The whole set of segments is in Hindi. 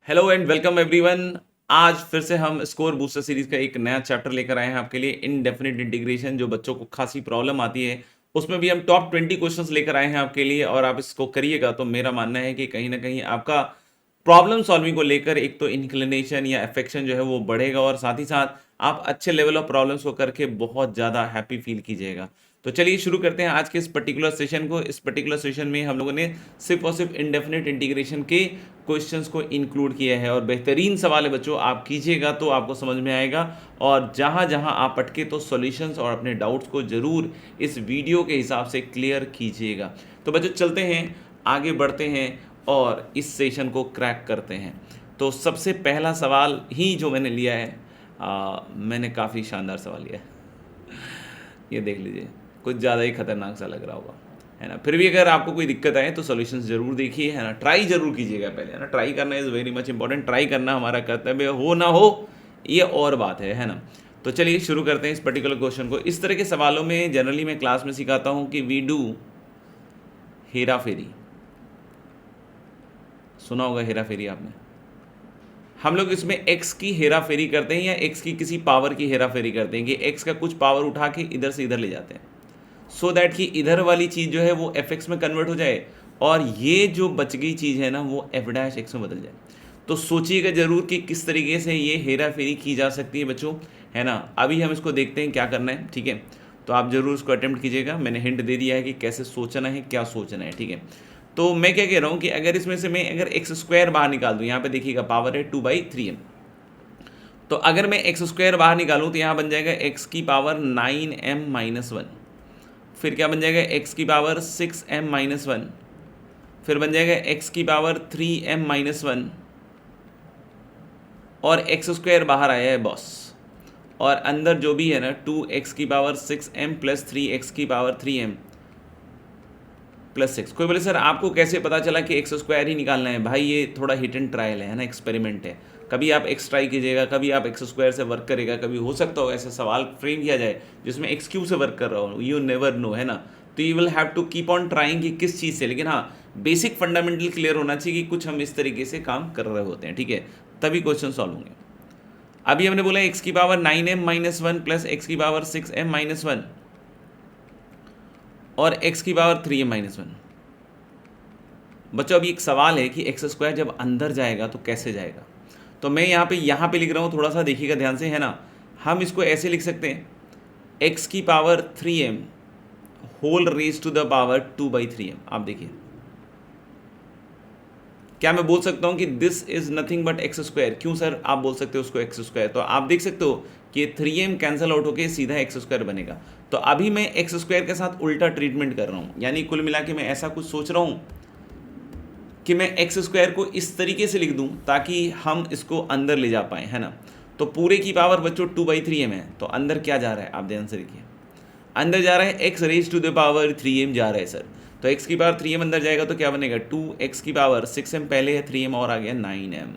Hello and welcome everyone. आज फिर से हम स्कोर बूस्टर सीरीज का एक नया चैप्टर लेकर आए हैं आपके लिए, इनडेफिनिट इंटीग्रेशन। जो बच्चों को खासी प्रॉब्लम आती है उसमें भी हम टॉप 20 क्वेश्चंस लेकर आए हैं आपके लिए, और आप इसको करिएगा तो मेरा मानना है कि कहीं ना कहीं आपका प्रॉब्लम सॉल्विंग को लेकर एक तो इंक्लिनेशन या अफेक्शन जो है वो बढ़ेगा, और साथ ही साथ आप अच्छे लेवल ऑफ प्रॉब्लम्स को करके बहुत ज़्यादा हैप्पी फील कीजिएगा। तो चलिए शुरू करते हैं आज के इस पर्टिकुलर सेशन को। इस पर्टिकुलर सेशन में हम लोगों ने सिर्फ और सिर्फ इंडेफिनिट इंटीग्रेशन के क्वेश्चंस को इंक्लूड किया है, और बेहतरीन सवाल है बच्चों, आप कीजिएगा तो आपको समझ में आएगा। और जहाँ जहाँ आप अटके तो सॉल्यूशंस और अपने डाउट्स को ज़रूर इस वीडियो के हिसाब से क्लियर कीजिएगा। तो बच्चों चलते हैं, आगे बढ़ते हैं और इस सेशन को क्रैक करते हैं। तो सबसे पहला सवाल ही जो मैंने लिया है, मैंने काफ़ी शानदार सवाल लिया है। ये देख लीजिए, कुछ ज़्यादा ही खतरनाक सा लग रहा होगा, है ना। फिर भी अगर आपको कोई दिक्कत आए तो सॉल्यूशंस जरूर देखिए, है ना। ट्राई जरूर कीजिएगा पहले, है ना। ट्राई करना is very much important. Try करना हमारा कर्तव्य हो ना हो ये और बात है ना। तो चलिए शुरू करते हैं इस पर्टिकुलर क्वेश्चन को। इस तरह के सवालों में जनरली मैं क्लास में सिखाता हूँ कि वी डू हेरा फेरी। सुना होगा हेरा फेरी आपने। हम लोग इसमें x की हेरा फेरी करते हैं या x की किसी पावर की हेरा फेरी करते हैं कि x का कुछ पावर उठा के इधर से इधर ले जाते हैं, सो दैट कि इधर वाली चीज़ जो है वो fx में कन्वर्ट हो जाए, और ये जो बच गई चीज़ है ना वो f' में बदल जाए। तो सोचिएगा ज़रूर कि किस तरीके से ये हेरा फेरी की जा सकती है बच्चों, है ना। अभी हम इसको देखते हैं क्या करना है, ठीक है। तो आप ज़रूर इसको अटेम्प्ट कीजिएगा। मैंने हिंट दे दिया है कि कैसे सोचना है, क्या सोचना है, ठीक है। तो मैं क्या कह रहा हूँ कि अगर इसमें से मैं अगर एक्स स्क्वायर बाहर निकाल दूँ, यहाँ पे देखिएगा पावर है 2/3m। तो अगर मैं एक्स स्क्वायर बाहर निकालूँ तो यहाँ बन जाएगा x की पावर 9m-1। फिर क्या बन जाएगा x की पावर 6m-1। फिर बन जाएगा x की पावर 3m-1, और एक्स स्क्वायर बाहर आया है बॉस। और अंदर जो भी है ना 2x की पावर 6m प्लस 3x की पावर 3m प्लस 6। कोई बोले सर आपको कैसे पता चला कि एक्स स्क्वायर ही निकालना है? भाई ये थोड़ा हिट एंड ट्रायल है ना, एक्सपेरिमेंट है। कभी आप एक्स ट्राई कीजिएगा, कभी आप एक्स स्क्वायर से वर्क करेगा, कभी हो सकता हो ऐसा सवाल फ्रेम किया जाए जिसमें एक्स क्यूब से वर्क कर रहा हो। यू नेवर नो, है ना। तो you will have to keep on trying कि किस चीज़ से, लेकिन हाँ बेसिक फंडामेंटल क्लियर होना चाहिए कि कुछ हम इस तरीके से काम कर रहे होते हैं, ठीक है, तभी क्वेश्चन सॉल्व होंगे। अभी हमने बोला एक्स की पावर 9m-1 प्लस एक्स की पावर 6m-1 और एक्स की पावर 3m-1। बच्चों अभी एक सवाल है कि एक्स स्क्वायर जब अंदर जाएगा तो कैसे जाएगा। तो मैं यहाँ पे लिख रहा हूँ, थोड़ा सा देखिएगा ध्यान से, है ना। हम इसको ऐसे लिख सकते हैं, एक्स की power 3m whole raise to the power 2/3m। आप देखिए, क्या मैं बोल सकता हूँ कि this is nothing but x square? क्यों सर आप बोल सकते हो उसको एक्स स्क्वायर? तो आप देख सकते हो कि 3m कैंसिल आउट होकर सीधा एक्स स्क्वायर बनेगा। तो अभी मैं एक्स स्क्वायर के साथ उल्टा ट्रीटमेंट कर रहा हूँ, यानी कुल मिला के मैं ऐसा कुछ सोच रहा हूँ कि मैं एक्स स्क्वायर को इस तरीके से लिख दूं ताकि हम इसको अंदर ले जा पाएँ, है ना। तो पूरे की पावर बच्चों 2/3m है, तो अंदर क्या जा रहा है आप ध्यान से देखिए। अंदर जा रहा है x raise to the power 3m जा रहा है सर। तो एक्स की पावर 3m अंदर जाएगा तो क्या बनेगा, 2x की पावर 6m पहले है, 3m और आ गया 9m,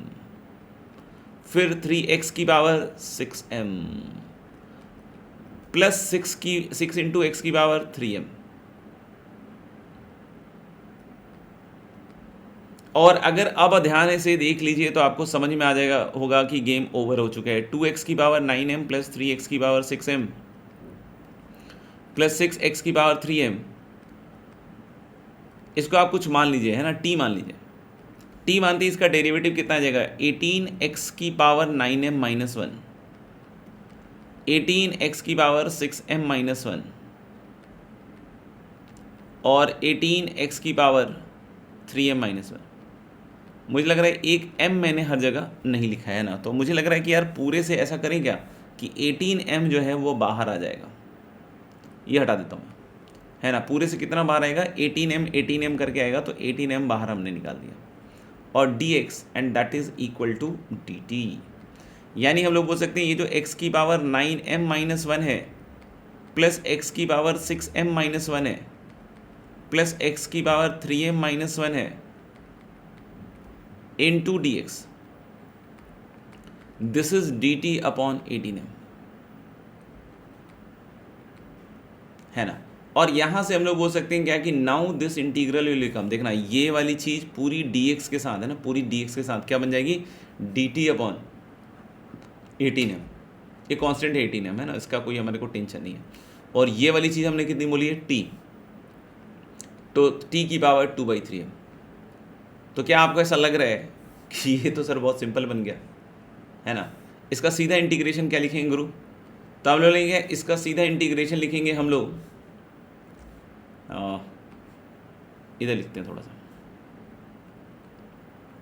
फिर 3x की power 6m plus 6 into x की पावर 3m। और अगर अब ध्यान से देख लीजिए तो आपको समझ में आ जाएगा होगा कि गेम ओवर हो चुका है। 2x की पावर 9m प्लस 3x की पावर 6m प्लस 6x की पावर 3m, इसको आप कुछ मान लीजिए, है ना, t मान लीजिए। t मानते ही इसका डेरिवेटिव कितना आ जाएगा, 18x की पावर 9m-1, 18x की पावर 6m-1 और 18x की पावर 3m-1। मुझे लग रहा है एक m मैंने हर जगह नहीं लिखा है ना, तो मुझे लग रहा है कि यार पूरे से ऐसा करें क्या कि 18m जो है वो बाहर आ जाएगा। ये हटा देता हूँ मैं, है ना। पूरे से कितना बाहर आएगा, 18m करके आएगा, तो 18m बाहर हमने निकाल दिया, और dx and that is equal to dt। यानी हम लोग बोल सकते हैं ये जो x की पावर 9m-1 है प्लस x की पावर 6m-1 है प्लस x की पावर 3m-1 है into dx, this is dt upon 18m, है ना। और यहाँ से हम लोग बोल सकते हैं क्या कि now this integral will become, देखना ये वाली चीज़ पूरी dx के साथ है ना, पूरी dx के साथ क्या बन जाएगी, dt अपॉन 18m, ये कांस्टेंट है 18m है ना, इसका कोई हमारे को टेंशन नहीं है। और ये वाली चीज़ हमने कितनी बोली है, t, तो t की पावर 2/3m। तो क्या आपको ऐसा लग रहा है कि ये तो सर बहुत सिंपल बन गया है ना, इसका सीधा इंटीग्रेशन क्या लिखेंगे गुरु, तो हम लोग लेंगे इसका सीधा इंटीग्रेशन लिखेंगे हम लोग, इधर लिखते हैं थोड़ा सा,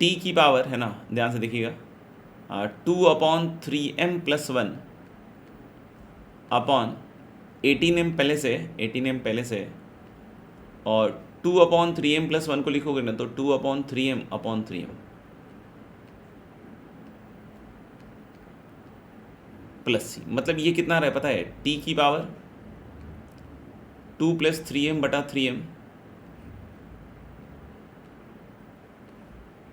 t की पावर है ना, ध्यान से देखिएगा, 2/3m + 1 अपॉन 18m पहले से और 2/3m + 1 को लिखोगे ना तो 2/3m/3m प्लस c, मतलब ये कितना रहा है पता है, t की पावर 2 + 3m/3m,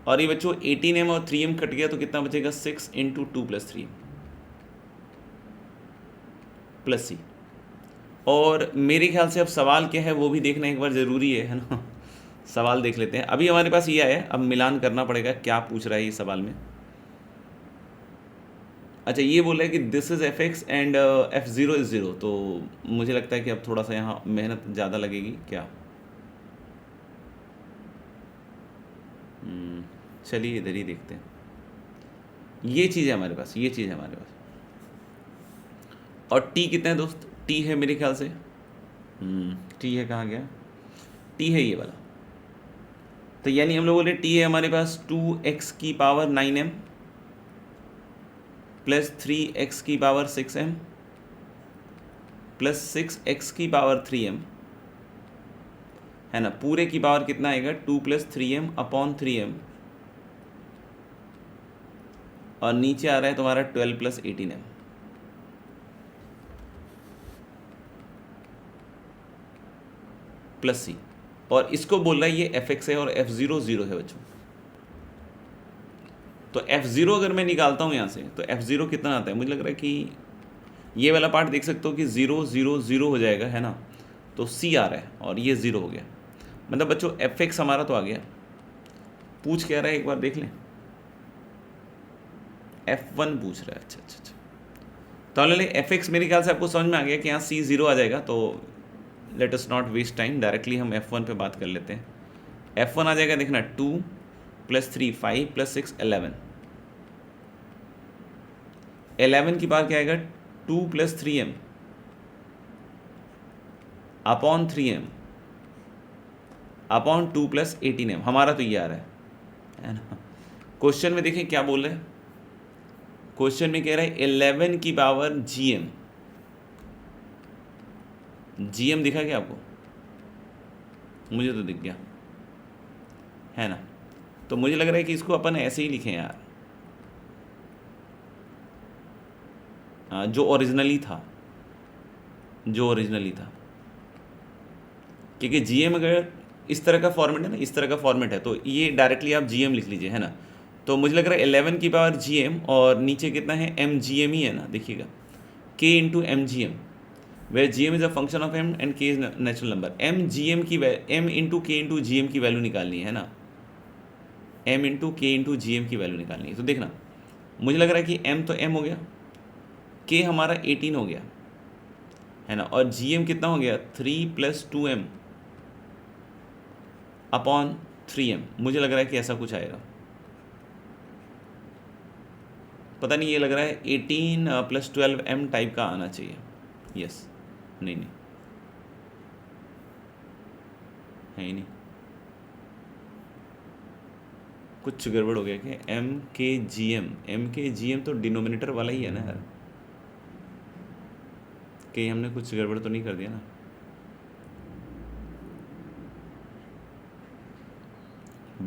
और ये बच्चों 18m और 3m कट गया तो कितना बचेगा, 6 × 2 + 3m प्लस c। और मेरे ख्याल से अब सवाल क्या है वो भी देखना एक बार ज़रूरी है ना, सवाल देख लेते हैं। अभी हमारे पास ये है, अब मिलान करना पड़ेगा क्या पूछ रहा है ये सवाल में। अच्छा ये बोला है कि this is f(x) and f(0) is 0, तो मुझे लगता है कि अब थोड़ा सा यहाँ मेहनत ज़्यादा लगेगी क्या। चलिए इधर ही देखते हैं, ये चीज़ है हमारे पास, ये चीज़ है हमारे पास। और t कितना है दोस्त, t है मेरे ख्याल से, t है, कहाँ गया, t है ये वाला, तो यानी हम लोग बोले t है हमारे पास 2x की पावर 9m प्लस 3x की पावर 6m प्लस 6x की पावर 3m है ना, पूरे की पावर कितना आएगा, 2 + 3m/3m, और नीचे आ रहा है तुम्हारा 12 + 18m प्लस c, और इसको बोल रहा है ये f(x) है और f(0) 0 है बच्चों। तो f(0) अगर मैं निकालता हूँ यहाँ से तो f(0) कितना आता है, मुझे लग रहा है कि ये वाला पार्ट देख सकते हो कि 0 0 0 हो जाएगा है ना, तो c आ रहा है और ये 0 हो गया, मतलब बच्चों f(x) हमारा तो आ गया। पूछ क्या रहा है एक बार देख लें, f1 पूछ रहा है, अच्छा अच्छा अच्छा, तो ले f(x) मेरे ख्याल से आपको समझ में आ गया कि यहाँ c 0 आ जाएगा, तो let us not waste time, directly हम f1 पे बात कर लेते हैं। f1 आ जाएगा, देखना 2 + 3 5 + 6 11, 11 की पावर क्या आएगा, 2 + 3m/3m अपॉन 2 + 18m, हमारा तो ये आ रहा है ना। क्वेश्चन में देखें क्या बोल रहे हैं, क्वेश्चन में कह रहा है 11 की पावर gm, gm दिखा क्या आपको, मुझे तो दिख गया है ना, तो मुझे लग रहा है कि इसको अपन ऐसे ही लिखें यार, जो ओरिजिनली था, क्योंकि gm अगर इस तरह का फॉर्मेट है ना, इस तरह का फॉर्मेट है, तो ये डायरेक्टली आप gm लिख लीजिए है ना। तो मुझे लग रहा है 11 की पावर gm और नीचे कितना है, mgm ही है ना, देखिएगा k × mgm, where gm is a function of m and k is natural number. m × k × gm की वैल्यू निकालनी है ना, m × k × gm की वैल्यू निकालनी है। तो देखना मुझे लग रहा है कि m तो m हो गया, k हमारा 18 हो गया है ना, और gm कितना हो गया, 3 + 2m/3m, मुझे लग रहा है कि ऐसा कुछ आएगा, पता नहीं, ये लग रहा है 18 + 12m टाइप का आना चाहिए, यस, नहीं है ही नहीं, कुछ गड़बड़ हो गया कि m के gm तो डिनोमिनेटर वाला ही है ना यार, कि हमने कुछ गड़बड़ तो नहीं कर दिया ना।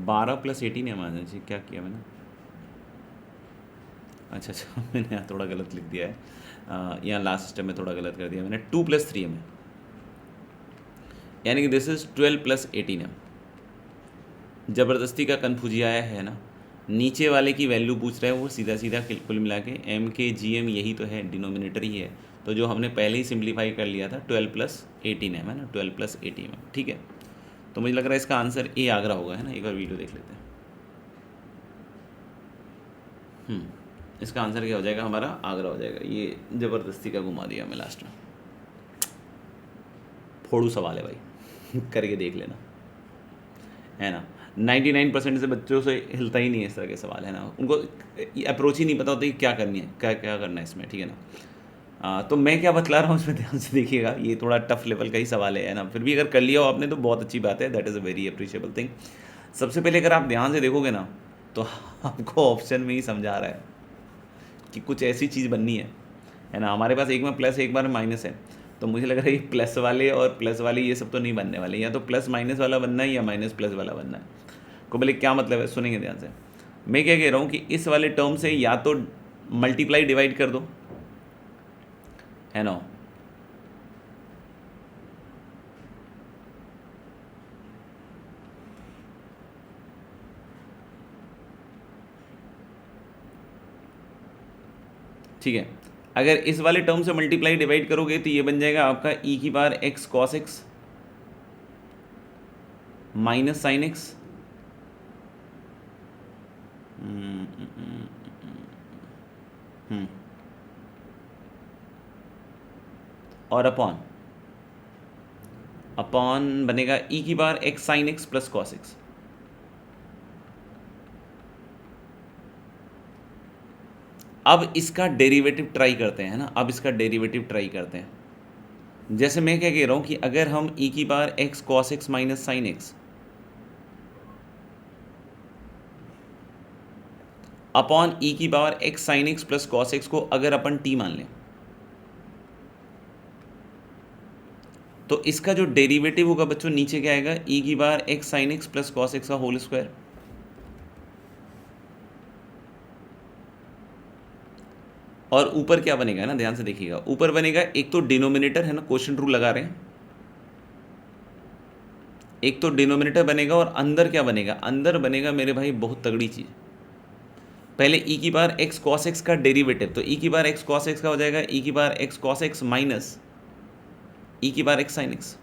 बारह + 18m आना चाहिए, क्या किया मैंने, अच्छा मैंने यहाँ थोड़ा गलत लिख दिया है, यहाँ लास्ट स्टेप में थोड़ा गलत कर दिया मैंने, 2 + 3m है, यानी कि दिस इज 12 + 18m। ज़बरदस्ती का कन्फ्यूजिया आया है ना, नीचे वाले की वैल्यू पूछ रहा है वो, सीधा सीधा कुल मिला के m के gm यही तो है, डिनोमिनेटर ही है, तो जो हमने पहले ही सिंप्लीफाई कर लिया था 12 + 18 है ना, 12 + 18, ठीक है। तो मुझे लग रहा है इसका आंसर ए आगरा होगा, है ना। एक बार वीडियो देख लेते हैं। इसका आंसर क्या हो जाएगा हमारा, आगरा हो जाएगा। ये ज़बरदस्ती का घुमा दिया मैं लास्ट में। फोड़ू सवाल है भाई करके देख लेना, है ना। 99% से बच्चों से हिलता ही नहीं है इस तरह के सवाल, है ना। उनको अप्रोच ही नहीं पता होता कि क्या करनी है, क्या क्या करना है इसमें, ठीक है ना। तो मैं क्या बतला रहा हूँ इसमें ध्यान से देखिएगा। ये थोड़ा टफ लेवल का ही सवाल है ना। फिर भी अगर कर लिया हो आपने तो बहुत अच्छी बात है, that is a very appreciable thing. सबसे पहले अगर आप ध्यान से देखोगे ना तो आपको ऑप्शन में ही समझा रहा है कि कुछ ऐसी चीज़ बननी है ना। हमारे पास एक में प्लस एक बार माइनस है, तो मुझे लग रहा है प्लस वाले और प्लस वाले ये सब तो नहीं बनने वाले, या तो प्लस माइनस वाला बनना है या माइनस प्लस वाला बनना है। को बोले क्या मतलब है, सुनेंगे ध्यान से। मैं क्या कह रहा हूँ कि इस वाले टर्म से या तो मल्टीप्लाई डिवाइड कर दो, है ना, ठीक है। अगर इस वाले टर्म से मल्टीप्लाई डिवाइड करोगे तो ये बन जाएगा आपका e⁻x cos x minus sine x और अपॉन बनेगा e⁻x sine x plus cos x. अब इसका डेरिवेटिव ट्राई करते हैं, है ना। अब इसका डेरिवेटिव ट्राई करते हैं। जैसे मैं क्या कह रहा हूं कि अगर हम e⁻x cos x minus sine x upon e⁻x sine x plus cos x को अगर अपन t मान लें, तो इसका जो डेरिवेटिव होगा बच्चों नीचे क्या आएगा, e⁻x sine x plus cos x का होल स्क्वायर। और ऊपर क्या बनेगा ना, ध्यान से देखिएगा। ऊपर बनेगा एक तो डिनोमिनेटर, है ना, क्वोशिएंट रूल लगा रहे हैं, एक तो डिनोमिनेटर बनेगा और अंदर क्या बनेगा, अंदर बनेगा मेरे भाई बहुत तगड़ी चीज। पहले e⁻x cos x का डेरिवेटिव, तो e⁻x cos x का हो जाएगा e⁻x cos x minus e⁻x sin x,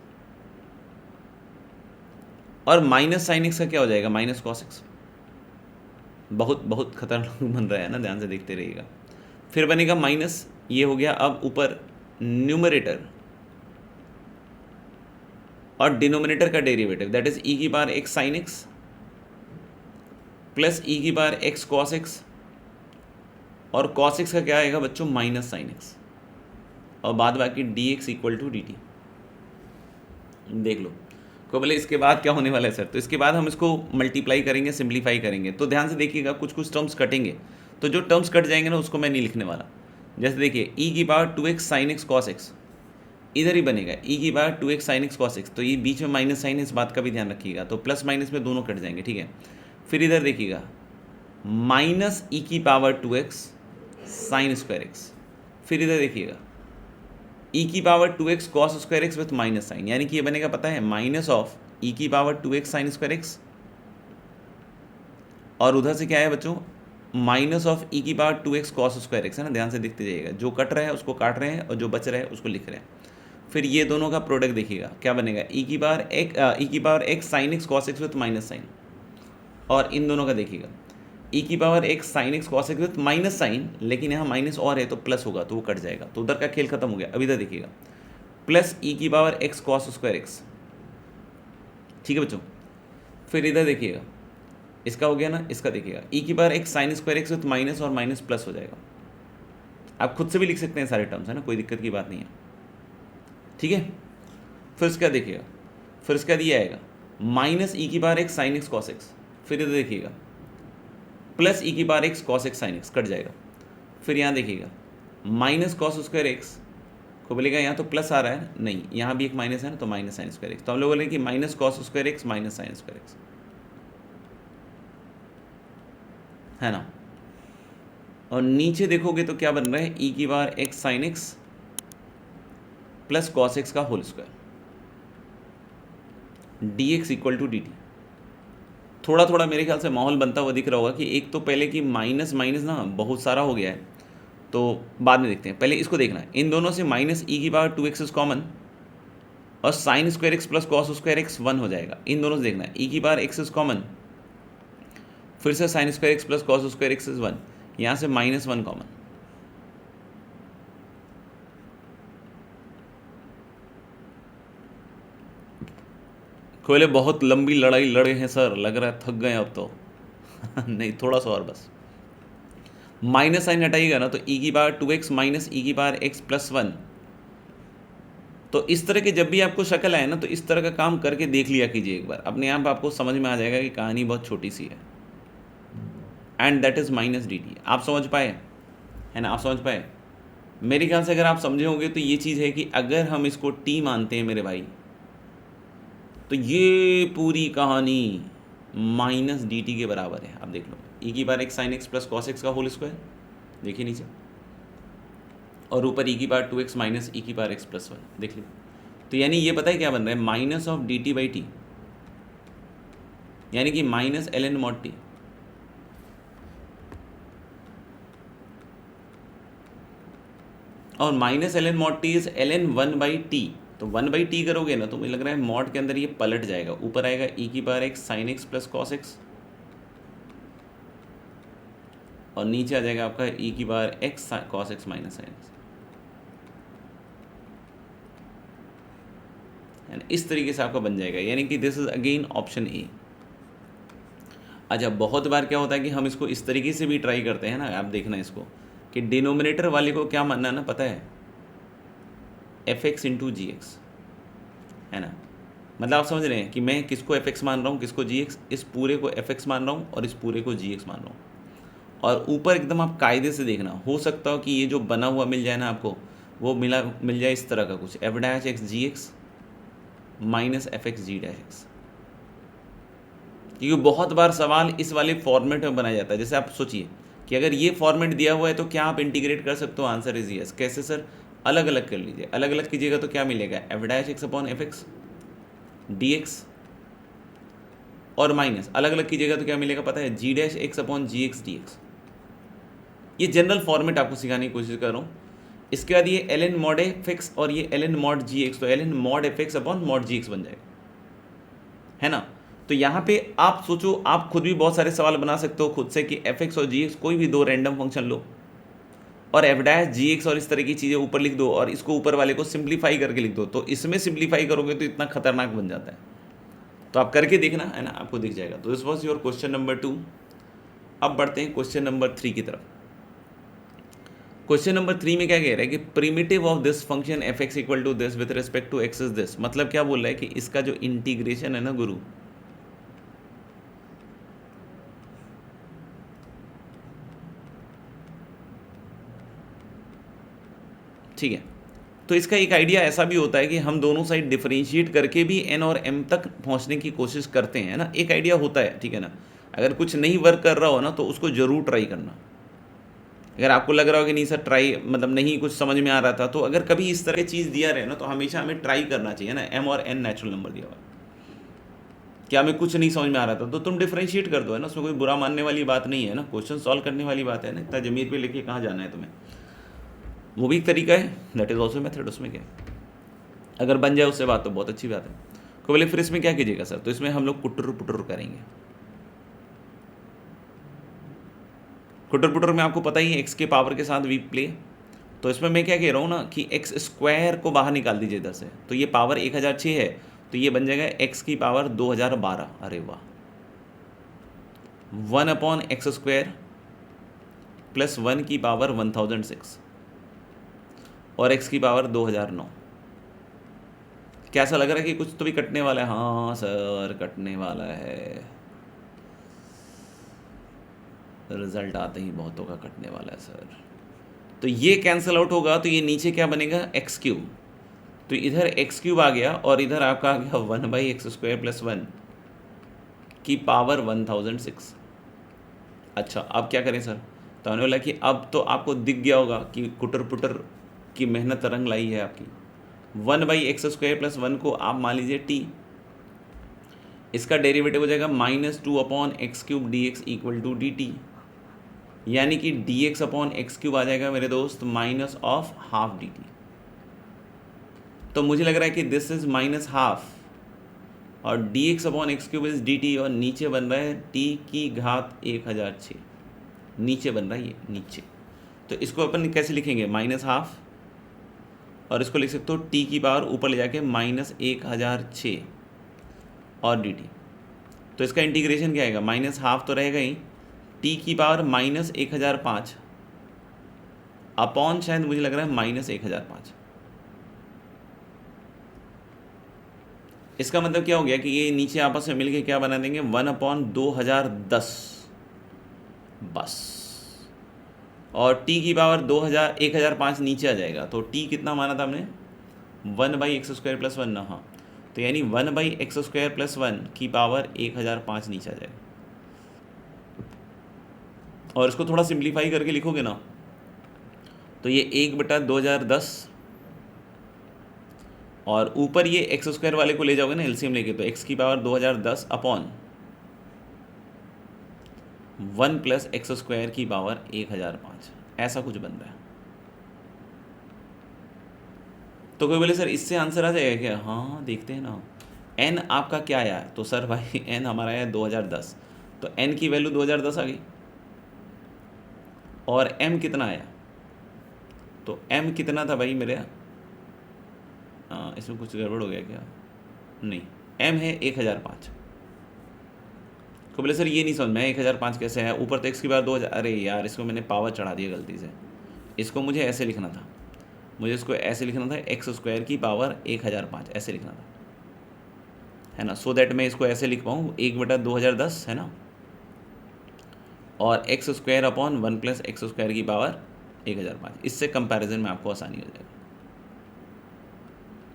और माइनस साइन एक्स का क्या हो जाएगा, माइनस cos x। बहुत बहुत खतरनाक बन रहा है ना, ध्यान से देखते रहिएगा। फिर बनेगा माइनस, ये हो गया अब ऊपर न्यूमरेटर और डिनोमिनेटर का derivative, that is e⁻x sine x plus e⁻x cos x, और cos x का क्या आएगा बच्चों, माइनस साइन एक्स, और बाद बाकी dx इक्वल टू dt। देख लो को बोले इसके बाद क्या होने वाला है सर, तो इसके बाद हम इसको मल्टीप्लाई करेंगे, सिंप्लीफाई करेंगे। तो ध्यान से देखिएगा, कुछ कुछ टर्म्स कटेंगे, तो जो टर्म्स कट जाएंगे ना उसको मैं नहीं लिखने वाला। जैसे देखिए e⁻2x sign x cos x इधर ही बनेगा, e⁻2x sign x cos x, तो ये बीच में माइनस साइन है, इस बात का भी ध्यान रखिएगा। तो प्लस माइनस में दोनों कट जाएंगे, ठीक है। फिर इधर देखिएगा minus e⁻2x sine square x, फिर इधर देखिएगा e⁻2x cos square x with minus sine, यानी कि ये बनेगा पता है minus of e⁻2x sine square x, और उधर से क्या है बच्चों, minus of e⁻2x cos square x, है ना। ध्यान से देखते जाइएगा, जो कट रहा है उसको काट रहे हैं और जो बच रहा है उसको लिख रहे हैं। फिर ये दोनों का प्रोडक्ट देखिएगा क्या बनेगा, e⁻x sine x cos x with minus sine, और इन दोनों का देखिएगा e⁻x sine x cos x with minus sine, लेकिन यहाँ माइनस और है तो प्लस होगा तो वो कट जाएगा, तो उधर का खेल खत्म हो गया। अब इधर देखिएगा plus e⁻x cos square x, ठीक है बच्चों। फिर इधर देखिएगा इसका हो गया ना, इसका देखिएगा e⁻x sign square x with minus और माइनस प्लस हो जाएगा। आप खुद से भी लिख सकते हैं सारे टर्म्स, है ना, कोई दिक्कत की बात नहीं है, ठीक है। फिर इसका देखिएगा, फिर इसका दिया आएगा minus e⁻x sine x cos x, फिर इधर देखिएगा plus e⁻x cos x sine x, cut जाएगा। फिर यहाँ देखिएगा माइनस कॉस स्क्वायर एक्स को बोलेगा यहाँ तो प्लस आ रहा है, नहीं यहाँ भी एक माइनस है ना, तो माइनस साइन स्क्वायर एक्स, तो हम लोग बोलेंगे कि minus cos square x minus sign square x, है ना। और नीचे देखोगे तो क्या बन रहा है, e⁻x sine x plus cos x का whole square, dx equal to dt। थोड़ा थोड़ा मेरे ख्याल से माहौल बनता हुआ दिख रहा होगा कि एक तो पहले कि माइनस माइनस ना बहुत सारा हो गया है, तो बाद में देखते हैं, पहले इसको देखना है। इन दोनों से माइनस ई की पावर 2x इज कॉमन और sign square x plus cos square x 1 हो जाएगा। इन दोनों से देखना है, ई की पावर x इज कॉमन, फिर से sign square x plus cos square x is 1, यहाँ से -1 कॉमन। कोयले बहुत लंबी लड़ाई लड़े हैं सर, लग रहा है थक गए अब तो नहीं, थोड़ा सा और बस। माइनस साइन हटाइएगा ना तो ई की पावर 2x माइनस ई की पावर x प्लस 1। तो इस तरह के जब भी आपको शक्ल आए ना तो इस तरह का काम करके देख लिया कीजिए एक बार, अपने आप आपको समझ में आ जाएगा कि कहानी बहुत छोटी सी है। And that is minus D T. आप समझ पाए, है ना, आप समझ पाए। मेरे ख्याल से अगर आप समझे होंगे तो ये चीज़ है कि अगर हम इसको टी मानते हैं मेरे भाई, तो ये पूरी कहानी माइनस डी टी के बराबर है। आप देख लो, ई की बार x sine x plus cos x का होल स्क्वायर, देखिए नीचे, और ऊपर ई की पावर 2x माइनस ई की पावर x प्लस 1, देख लीजिए। तो यानी ये पता है क्या बन रहा है, minus of d t by t, यानी कि minus l n mod t. और minus l n mod t is l n 1/t। तो 1/t करोगे ना तो मुझे लग रहा है मॉड के अंदर ये पलट जाएगा, ऊपर आएगा ई की power x sign x plus cos x, और नीचे आ जाएगा आपका ई की power x cos x minus sine x. इस तरीके से आपका बन जाएगा, यानी कि this is again option A. अच्छा, बहुत बार क्या होता है कि हम इसको इस तरीके से भी ट्राई करते हैं ना, आप देखना इसको कि डिनोमिनेटर वाले को क्या मानना है ना, पता है, एफ एक्स इंटू जी एक्स, है ना। मतलब आप समझ रहे हैं कि मैं किसको एफ एक्स मान रहा हूँ, किसको जी एक्स, इस पूरे को एफ एक्स मान रहा हूँ और इस पूरे को जी एक्स मान रहा हूँ। और ऊपर एकदम आप कायदे से देखना, हो सकता हो कि ये जो बना हुआ मिल जाए ना आपको, वो मिल जाए इस तरह का कुछ, एफ डैश एक्स जी एक्स माइनस एफ एक्स जी डैश एक्स। क्योंकि बहुत बार सवाल इस वाले फॉर्मेट में बनाया जाता है। जैसे आप सोचिए कि अगर ये फॉर्मेट दिया हुआ है तो क्या आप इंटीग्रेट कर सकते हो, आंसर इज यस। कैसे सर, अलग अलग कर लीजिए, अलग अलग कीजिएगा तो क्या मिलेगा, F dash x upon F x d x, और माइनस अलग अलग कीजिएगा तो क्या मिलेगा पता है, जी डैश एक्स अपॉन जी एक्स डी एक्स। ये जनरल फॉर्मेट आपको सिखाने की कोशिश कर रहा हूँ। इसके बाद ये l n mod f x और ये l n mod g x, तो l n mod f x upon mod g x बन जाएगा, है ना। तो यहाँ पे आप सोचो, आप खुद भी बहुत सारे सवाल बना सकते हो खुद से कि एफ एक्स और जी एक्स कोई भी दो रैंडम फंक्शन लो और एफ डैश जी एक्स और इस तरह की चीज़ें ऊपर लिख दो और इसको ऊपर वाले को सिंप्लीफाई करके लिख दो। तो इसमें सिंप्लीफाई करोगे तो इतना खतरनाक बन जाता है। तो आप करके देखना, है ना, आपको दिख जाएगा। तो this was your question number 2। अब बढ़ते हैं क्वेश्चन नंबर 3 की तरफ। क्वेश्चन नंबर 3 में क्या कह रहा है कि primitive of this function f x equal to this with respect to x is this. मतलब क्या बोल रहा है कि इसका जो इंटीग्रेशन है ना गुरु, ठीक है, तो इसका एक आइडिया ऐसा भी होता है कि हम दोनों साइड डिफरेंशिएट करके भी एन और एम तक पहुंचने की कोशिश करते हैं ना, एक आइडिया होता है, ठीक है ना। अगर कुछ नहीं वर्क कर रहा हो ना तो उसको जरूर ट्राई करना। अगर आपको लग रहा हो कि नहीं सर ट्राई मतलब नहीं कुछ समझ में आ रहा था, तो अगर कभी इस तरह की चीज़ दिया रहे ना तो हमेशा हमें ट्राई करना चाहिए ना। एम और एन नेचुरल नंबर दिया हुआ है, क्या हमें कुछ नहीं समझ में आ रहा था तो तुम डिफरेंशिएट कर दो, है ना, उसमें कोई बुरा मानने वाली बात नहीं है ना, क्वेश्चन सॉल्व करने वाली बात है ना। इतना जमीर पे लेके कहाँ जाना है तुम्हें, वो भी एक तरीका है, दैट इज ऑल्सो मेथड। उसमें क्या अगर बन जाए उससे बात तो बहुत अच्छी बात है। को बोले फिर इसमें क्या कीजिएगा सर, तो इसमें हम लोग कुटर पुटर करेंगे। कुटर पुटर में आपको पता ही है एक्स के पावर के साथ वी प्ले। तो इसमें मैं क्या कह रहा हूँ ना कि एक्स स्क्वायर को बाहर निकाल दीजिए इधर से, तो ये पावर 1006 है, तो ये बन जाएगा एक्स की पावर 2012। अरे वाह, 1 अपॉन एक्स स्क्वायर प्लस 1 की पावर 1006 और एक्स की पावर 2009। कैसा लग रहा है कि कुछ तो भी कटने वाला है? हाँ सर कटने वाला है, रिजल्ट आते ही बहुतों का कटने वाला है सर। तो ये कैंसिल आउट होगा तो ये नीचे क्या बनेगा, एक्स क्यूब। तो इधर एक्स क्यूब आ गया और इधर आपका आ गया 1/x स्क्वायर प्लस 1 की पावर 1006। अच्छा अब क्या करें सर, तो हमने बोला कि अब तो आपको दिख गया होगा कि कुटर पुटर की मेहनत रंग लाई है आपकी। 1/x स्क्वायर प्लस 1 को आप मान लीजिए t, इसका डेरिवेटिव हो जाएगा -2 upon x cube d x equal to d t. यानी कि dx अपॉन एक्स क्यूब आ जाएगा मेरे दोस्त माइनस ऑफ हाफ dt। तो मुझे लग रहा है कि दिस इज माइनस हाफ और dx upon x cube is dt और नीचे बन रहा है t की घात 1006, नीचे बन रहा है ये नीचे। तो इसको अपन कैसे लिखेंगे, माइनस हाफ और इसको लिख सकते हो t की पावर ऊपर ले जाके माइनस 1006 और dt। तो इसका इंटीग्रेशन क्या आएगा, माइनस हाफ तो रहेगा ही, t की पावर माइनस 1005 अपॉन शायद मुझे लग रहा है माइनस 1005। इसका मतलब क्या हो गया कि ये नीचे आपस में मिलके क्या बना देंगे 1/2010 बस, और t की पावर 1005 नीचे आ जाएगा। तो t कितना माना था हमने 1/x² + 1 ना, हाँ, तो यानी 1/x² + 1 की पावर 1005 नीचे आ जाएगा। और इसको थोड़ा सिंप्लीफाई करके लिखोगे ना तो ये 1/2010 और ऊपर ये x² वाले को ले जाओगे ना एलसीएम लेके, तो x की पावर 2010 अपॉन 1 + x² की पावर 1005, ऐसा कुछ बन रहा है। तो कोई बोले सर इससे आंसर आ जाएगा क्या, हाँ देखते हैं ना। n आपका क्या आया, तो सर भाई n हमारा आया 2010, तो n की वैल्यू 2010 आ गई। और m कितना आया, तो m कितना था भाई मेरे, इसमें कुछ गड़बड़ हो गया क्या, नहीं, m है 1005। को बोले सर ये नहीं समझ में 1005 कैसे है, ऊपर तो x की पावर 2000, अरे यार इसको मैंने पावर चढ़ा दिया गलती से, इसको मुझे ऐसे लिखना था, मुझे इसको ऐसे लिखना था x² की पावर 1005 ऐसे लिखना था, है ना, सो दैट मैं इसको ऐसे लिख पाऊँ 1/2010, है ना, और x² अपॉन 1 + x² की पावर 1005। इससे कंपैरिजन में आपको आसानी हो जाएगी,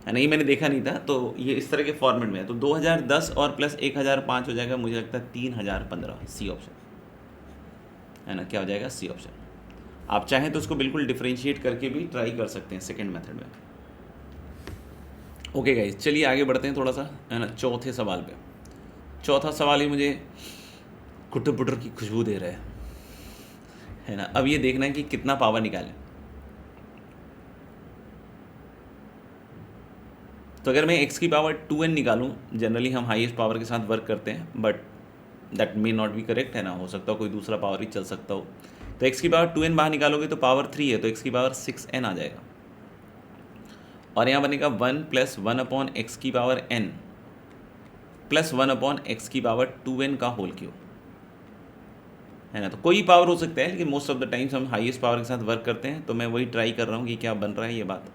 है ना। ये मैंने देखा नहीं था, तो ये इस तरह के फॉर्मेट में है। तो 2010 और प्लस 1005 हो जाएगा, मुझे लगता है 3015, सी ऑप्शन, है ना, क्या हो जाएगा, सी ऑप्शन। आप चाहें तो उसको बिल्कुल डिफ्रेंशिएट करके भी ट्राई कर सकते हैं सेकंड मेथड में। ओके गाइस, चलिए आगे बढ़ते हैं थोड़ा सा, है ना, चौथे सवाल पे। चौथा सवाल ही मुझे कुटर पुटर की खुशबू दे रहा है ना। अब ये देखना है कि कितना पावर निकालें। तो अगर मैं x की पावर 2n निकालूं, जनरली हम हाईएस्ट पावर के साथ वर्क करते हैं, but that may not be correct, है ना, हो सकता हो कोई दूसरा पावर भी चल सकता हो। तो x की पावर 2n बाहर निकालोगे तो पावर 3 है, तो x की पावर 6n आ जाएगा, और यहाँ बनेगा 1 + 1/x की पावर n + 1/x की पावर 2n का होल क्यूब, है ना। तो कोई पावर हो सकता है, लेकिन मोस्ट ऑफ द टाइम्स हम हाईएस्ट पावर के साथ वर्क करते हैं, तो मैं वही ट्राई कर रहा हूँ कि क्या बन रहा है ये बात।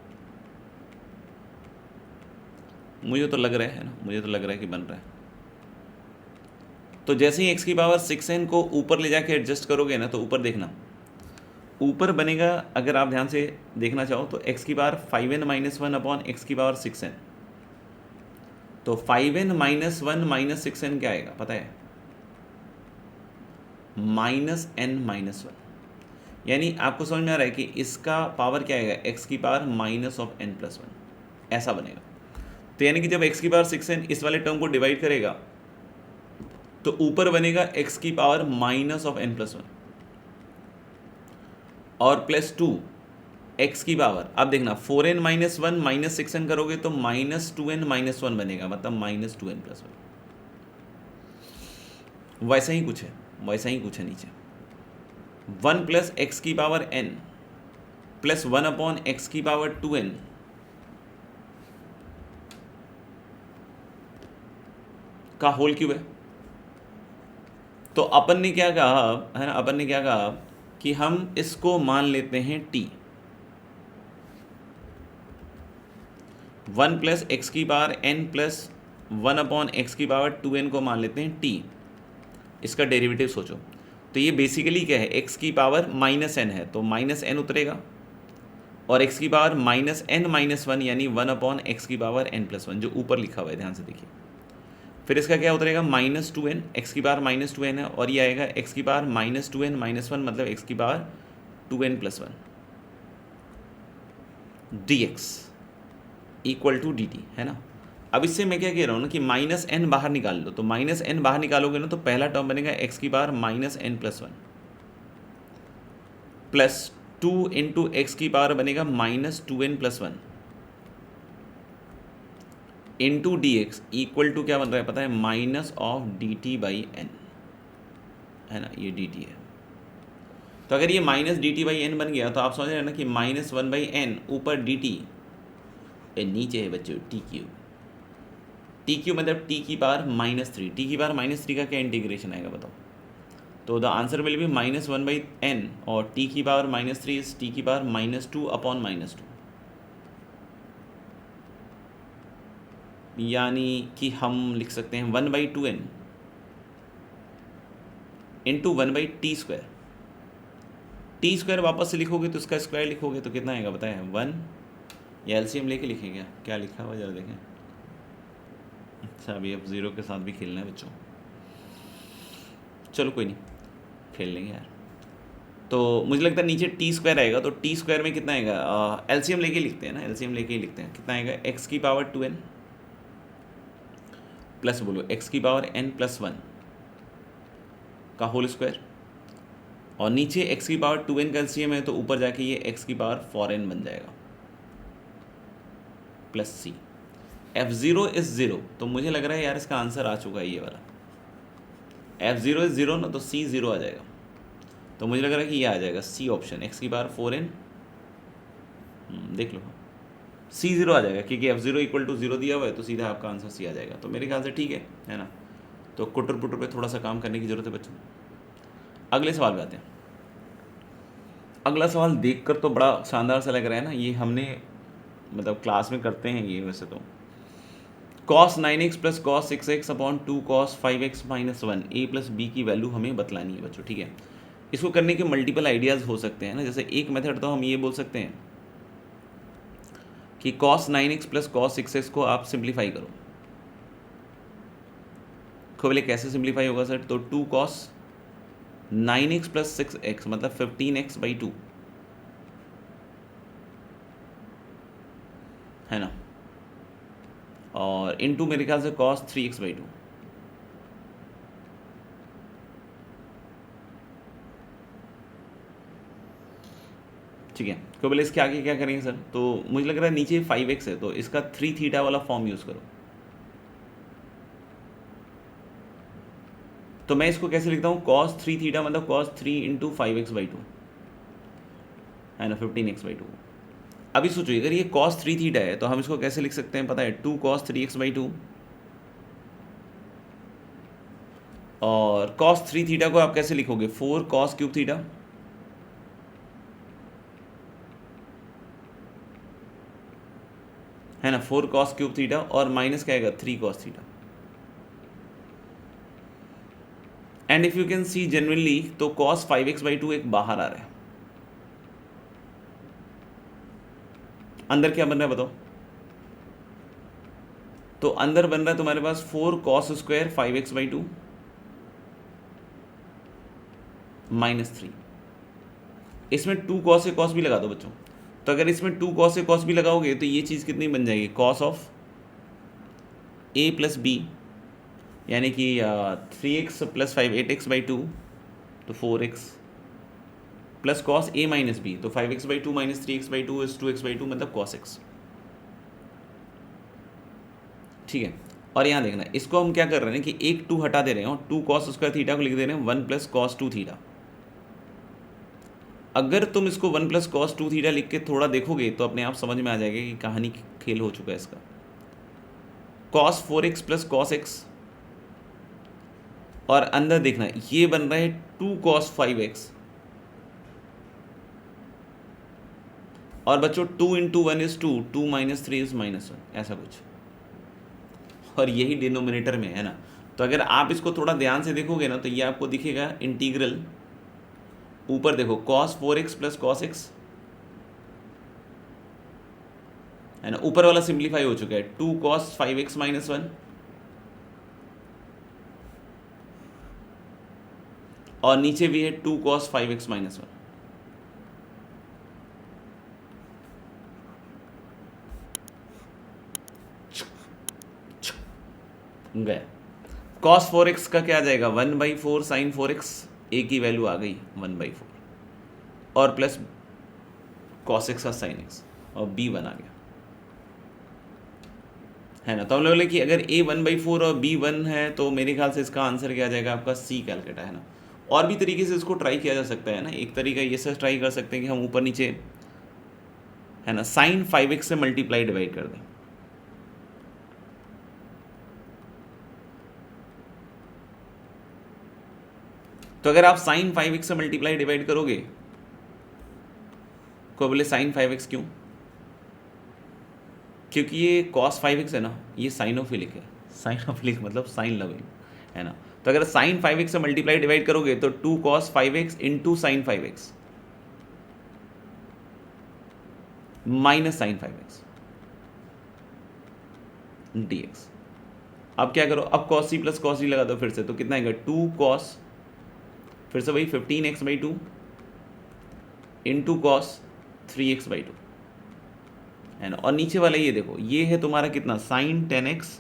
मुझे तो लग रहा है ना, मुझे तो लग रहा है कि बन रहा है। तो जैसे ही x की पावर 6n को ऊपर ले जाके एडजस्ट करोगे ना, तो ऊपर देखना, ऊपर बनेगा, अगर आप ध्यान से देखना चाहो तो x की पावर 5n - 1 अपॉन x की पावर 6n। तो 5n - 1 - 6n क्या आएगा पता है, -n - 1। यानी आपको समझ में आ रहा है कि इसका पावर क्या आएगा, x की पावर -n+1, ऐसा बनेगा। तो यानी कि जब x की पावर 6n इस वाले टर्म को डिवाइड करेगा, तो ऊपर बनेगा x की पावर -n+1 और +2 x की पावर, अब देखना 4n - 1 - 6n करोगे तो -2n - 1 बनेगा, मतलब -2n+1। वैसा ही कुछ है, वैसा ही कुछ है नीचे। 1 + x की पावर n + 1/x की पावर 2n का होल क्यूब है। तो अपन ने क्या कहा, है ना, अपन ने क्या कहा कि हम इसको मान लेते हैं t, 1 + x की पावर n + 1/x की पावर 2n को मान लेते हैं t। इसका डेरिवेटिव सोचो, तो ये बेसिकली क्या है, x की पावर -n है, तो -n उतरेगा, और x की पावर -n - 1 यानी 1/x की पावर n+1, जो ऊपर लिखा हुआ है, ध्यान से देखिए। फिर इसका क्या उतरेगा, -2n, x की पावर -2n है, और ये आएगा x की पावर -2n - 1, मतलब x की पावर 2n+1 dx = dt, है ना। अब इससे मैं क्या कह रहा हूँ ना कि -n बाहर निकाल लो, तो -n बाहर निकालोगे ना तो पहला टर्म बनेगा x की power -n+1, plus 2 into x की पावर बनेगा -2n+1 into d x equal to क्या बन रहा है पता है, -(dt/n) है ना, ये dt है। तो अगर ये -(dt/n) बन गया तो आप समझ रहे हैं ना कि -1/n ऊपर dt, नीचे है बच्चों टी क्यू मतलब t की पावर -3। टी की पावर -3 का क्या इंटीग्रेशन आएगा बताओ? तो the answer will be -1/n और t की पावर -3 इज t की पावर -2/-2, यानी कि हम लिख सकते हैं 1/2n इंटू 1/t²। t² वापस से लिखोगे तो इसका स्क्वायर लिखोगे तो कितना आएगा बताएं? 1, या एलसीएम लेके लिखेंगे? क्या लिखा हुआ जरा देखें। अच्छा अभी अब 0 के साथ भी खेलना है बच्चों, चलो कोई नहीं खेल लेंगे यार। तो मुझे लगता है नीचे t² आएगा, तो t² में कितना आएगा? एलसीएम लेके लिखते हैं ना, एलसीएम लेके ही लिखते हैं। कितना आएगा? x की पावर 2n प्लस बोलो x की पावर n+1 का होल स्क्वायर, और नीचे x की पावर 2n का एलसीएम है तो ऊपर जाके ये x की पावर 4n बन जाएगा प्लस c। f0 इज 0, तो मुझे लग रहा है यार इसका आंसर आ चुका है ये वाला। f0 इज 0 ना, तो c 0 आ जाएगा। तो मुझे लग रहा है कि ये आ जाएगा c ऑप्शन, x की पावर 4n। देख लो c 0 आ जाएगा, क्योंकि f0 इक्वल टू 0 दिया हुआ है तो सीधा आपका आंसर c आ जाएगा। तो मेरे ख्याल से ठीक है ना। तो कुटर पुटर पे थोड़ा सा काम करने की ज़रूरत है बच्चों। अगले सवाल पे आते हैं। अगला सवाल देखकर तो बड़ा शानदार सा लग रहा है ना, ये हमने मतलब क्लास में करते हैं ये वैसे तो। cos 9x plus cos 6x upon 2 cos 5x minus 1 a plus b की वैल्यू हमें बतलानी है बच्चों, ठीक है। इसको करने के मल्टीपल आइडियाज़ हो सकते हैं ना। जैसे एक मेथड तो हम ये बोल सकते हैं कि cos 9x plus cos 6x को आप सिंप्लीफाई करो। खोले कैसे सिंप्लीफाई होगा सर? तो 2 cos 9x प्लस 6x मतलब 15x/2 है ना, और इनटू मेरे ख्याल से cos 3x/2। ठीक है, तो बोले इसके आगे क्या करेंगे सर? तो मुझे लग रहा है नीचे 5x है तो इसका 3θ वाला फॉर्म यूज़ करो। तो मैं इसको कैसे लिखता हूँ? cos 3θ मतलब cos 3 इंटू 5x/2 है ना, 15x/2। अभी सोचो अगर ये cos 3θ है तो हम इसको कैसे लिख सकते हैं पता है? 2 cos 3x/2, और cos 3θ को आप कैसे लिखोगे? 4 cos³ θ है ना, 4 cos³ θ, और माइनस क्या आएगा? 3 cos θ। And if you can see generally तो cos 5x/2 एक बाहर आ रहा है, अंदर क्या बन रहा है बताओ? तो अंदर बन रहा है तुम्हारे पास 4 cos² 5x/2 माइनस 3। इसमें 2 cos से cos भी लगा दो बच्चों। तो अगर इसमें 2 cos से cos भी लगाओगे तो ये चीज़ कितनी बन जाएगी? cos of a plus b, यानी कि 3x प्लस 5 8x/2 तो 4x plus cos a minus b तो 5x/2 minus 3x/2 is 2x/2 मतलब cos x। ठीक है, और यहाँ देखना इसको हम क्या कर रहे हैं कि एक 2 हटा दे रहे हैं और 2 cos² θ को लिख दे रहे हैं 1 प्लस cos 2 θ। अगर तुम इसको 1 प्लस cos 2 θ लिख के थोड़ा देखोगे तो अपने आप समझ में आ जाएगा कि कहानी खेल हो चुका है इसका। cos 4x plus cos x, और अंदर देखना ये बन रहा है 2 cos 5x, और बच्चों 2 इंटू 1 इज 2, 2 माइनस 3 इज -1, ऐसा कुछ, और यही डिनोमिनेटर में है ना। तो अगर आप इसको थोड़ा ध्यान से देखोगे ना तो ये आपको दिखेगा इंटीग्रल, ऊपर देखो cos 4x plus cos x है ना, ऊपर वाला सिंप्लीफाई हो चुका है 2 cos 5x माइनस 1, और नीचे भी है 2 cos 5x माइनस 1। गया। cos 4x का क्या आ जाएगा? 1/4 sin 4x, a की वैल्यू आ गई 1/4, और प्लस cos x का sin x और b 1 आ गया, है ना। तो हम लोग बोले कि अगर a 1/4 और b 1 है तो मेरे ख्याल से इसका आंसर क्या आ जाएगा आपका c कैलकाटा, है ना। और भी तरीके से इसको ट्राई किया जा सकता है ना। एक तरीका ये से ट्राई कर सकते हैं कि हम ऊपर नीचे, है ना, sin 5x से मल्टीप्लाई डिवाइड कर दें। तो अगर आप sin 5x से मल्टीप्लाई डिवाइड करोगे, को बोले sin 5x क्यों? क्योंकि ये cos 5x है ना, ये साइनोफिलिक है। साइनोफिलिक मतलब साइन लविंग, है ना। तो अगर sin 5x से मल्टीप्लाई डिवाइड करोगे तो 2 cos 5x into sine 5x minus sine 5x dx। अब क्या करो, अब cos c plus cos d लगा दो फिर से, तो कितना आएगा 2 cos, फिर से वही 15x/2 इंटू cos 3x/2, है ना। और नीचे वाला ये देखो, ये है तुम्हारा कितना sin 10x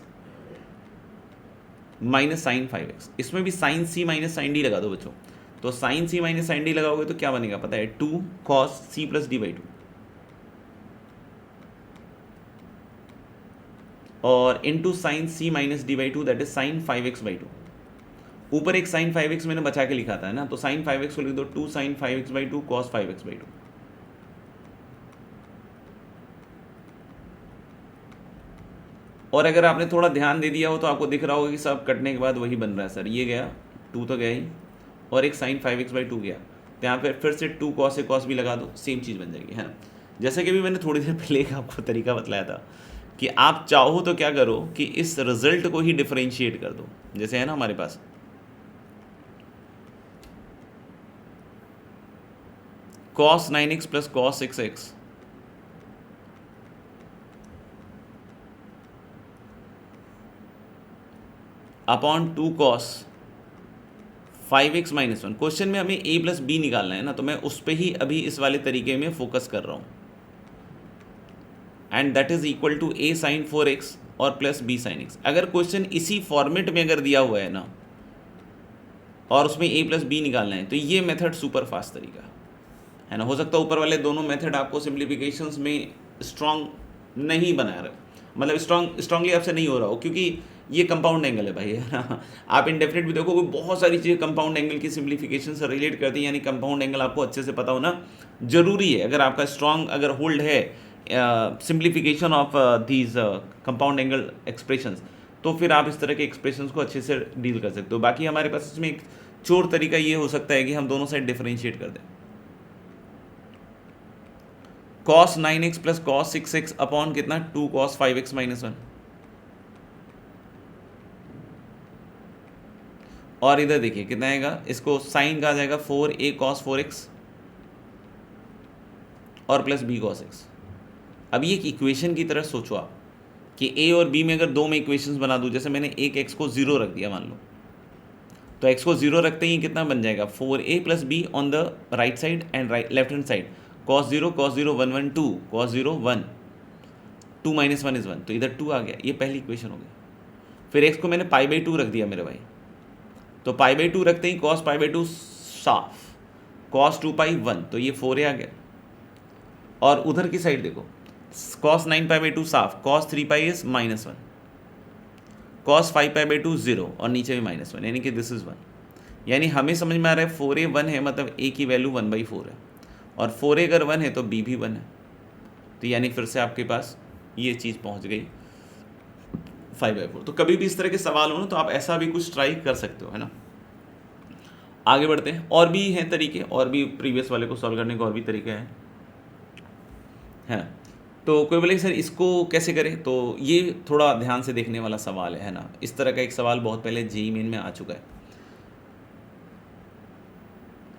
minus sine 5x, इसमें भी sin c minus sine d लगा दो बच्चों। तो sin c minus sine d लगाओगे तो क्या बनेगा पता है, 2 cos c प्लस d/2 और into sine c minus d/2 that is sin 5x/2। ऊपर एक sin 5x मैंने बचा के लिखा था, है ना। तो sin 5x को लिख दो 2 sin 5x/2 cos 5x/2। और अगर आपने थोड़ा ध्यान दे दिया हो तो आपको दिख रहा होगा कि सब कटने के बाद वही बन रहा है सर। ये गया 2 तो गया ही, और एक sin 5x/2 गया, तो यहाँ पे फिर से 2 cos से cos भी लगा दो, सेम चीज़ बन जाएगी, है ना। जैसे कि भी मैंने थोड़ी देर पहले एक आपको तरीका बतलाया था कि आप चाहो तो क्या करो कि इस रिजल्ट को ही डिफरेंशिएट कर दो। जैसे है ना हमारे पास cos 9x plus cos 6x upon 2 cos 5x minus 1। Question में हमें a प्लस बी निकालना है ना, तो मैं उस पर ही अभी इस वाले तरीके में फोकस कर रहा हूँ। And that is equal to a sine 4x और प्लस b साइन x। अगर क्वेश्चन इसी फॉर्मेट में अगर दिया हुआ है ना और उसमें a प्लस बी निकालना है, तो ये मेथड सुपर फास्ट तरीका है ना। हो सकता है ऊपर वाले दोनों मेथड आपको सिंप्लीफिकेशंस में स्ट्रॉन्ग नहीं बना रहे, मतलब स्ट्रांगली आपसे नहीं हो रहा हो, क्योंकि ये कंपाउंड एंगल है भाई, है ना। आप इंडेफिनिट भी देखोगे बहुत सारी चीज़ें कंपाउंड एंगल की सिंप्लीफिकेशन से रिलेट करती हैं, यानी कंपाउंड एंगल आपको अच्छे से पता होना जरूरी है। अगर आपका स्ट्रॉन्ग अगर होल्ड है simplification of these compound angle expressions, तो फिर आप इस तरह के एक्सप्रेशंस को अच्छे से डील कर सकते हो। बाकी हमारे पास इसमें एक चोर तरीका ये हो सकता है कि हम दोनों साइड डिफरेंशिएट कर दें। cos 9x plus cos 6x upon कितना 2 cos 5x माइनस 1। और इधर देखिए कितना आएगा, इसको साइन का आ जाएगा 4a cos 4x और प्लस b cos x। अब ये एक इक्वेशन की तरह सोचो आप कि a और b में अगर दो में इक्वेशंस बना दूं, जैसे मैंने एक x को 0 रख दिया मान लो, तो x को 0 रखते ही कितना बन जाएगा 4a plus b on the right side and left hand side, cos 0 1 1 2 cos 0 1 2 minus 1 is 1, तो इधर 2 आ गया, ये पहली इक्वेशन हो गई। फिर x को मैंने π/2 रख दिया मेरे भाई, तो π/2 रखते ही cos π/2 साफ cos 2π 1, तो ये 4a आ गया। और उधर की साइड देखो cos 9π/2 साफ cos 3π इज -1 cos 5π/2 0 और नीचे भी -1, यानी कि दिस इज 1। यानी हमें समझ में आ रहा है 4a 1 है, मतलब a की वैल्यू 1/4 है, और 4a अगर 1 है तो b भी 1 है। तो यानी फिर से आपके पास ये चीज़ पहुंच गई 5/4। तो कभी भी इस तरह के सवाल हो ना तो आप ऐसा भी कुछ ट्राई कर सकते हो, है ना। आगे बढ़ते हैं, और भी हैं तरीके, और भी प्रीवियस वाले को सॉल्व करने के और भी तरीके हैं, है ना। तो कोई बोले सर इसको कैसे करें, तो ये थोड़ा ध्यान से देखने वाला सवाल है ना। इस तरह का एक सवाल बहुत पहले जेईई मेन में आ चुका है।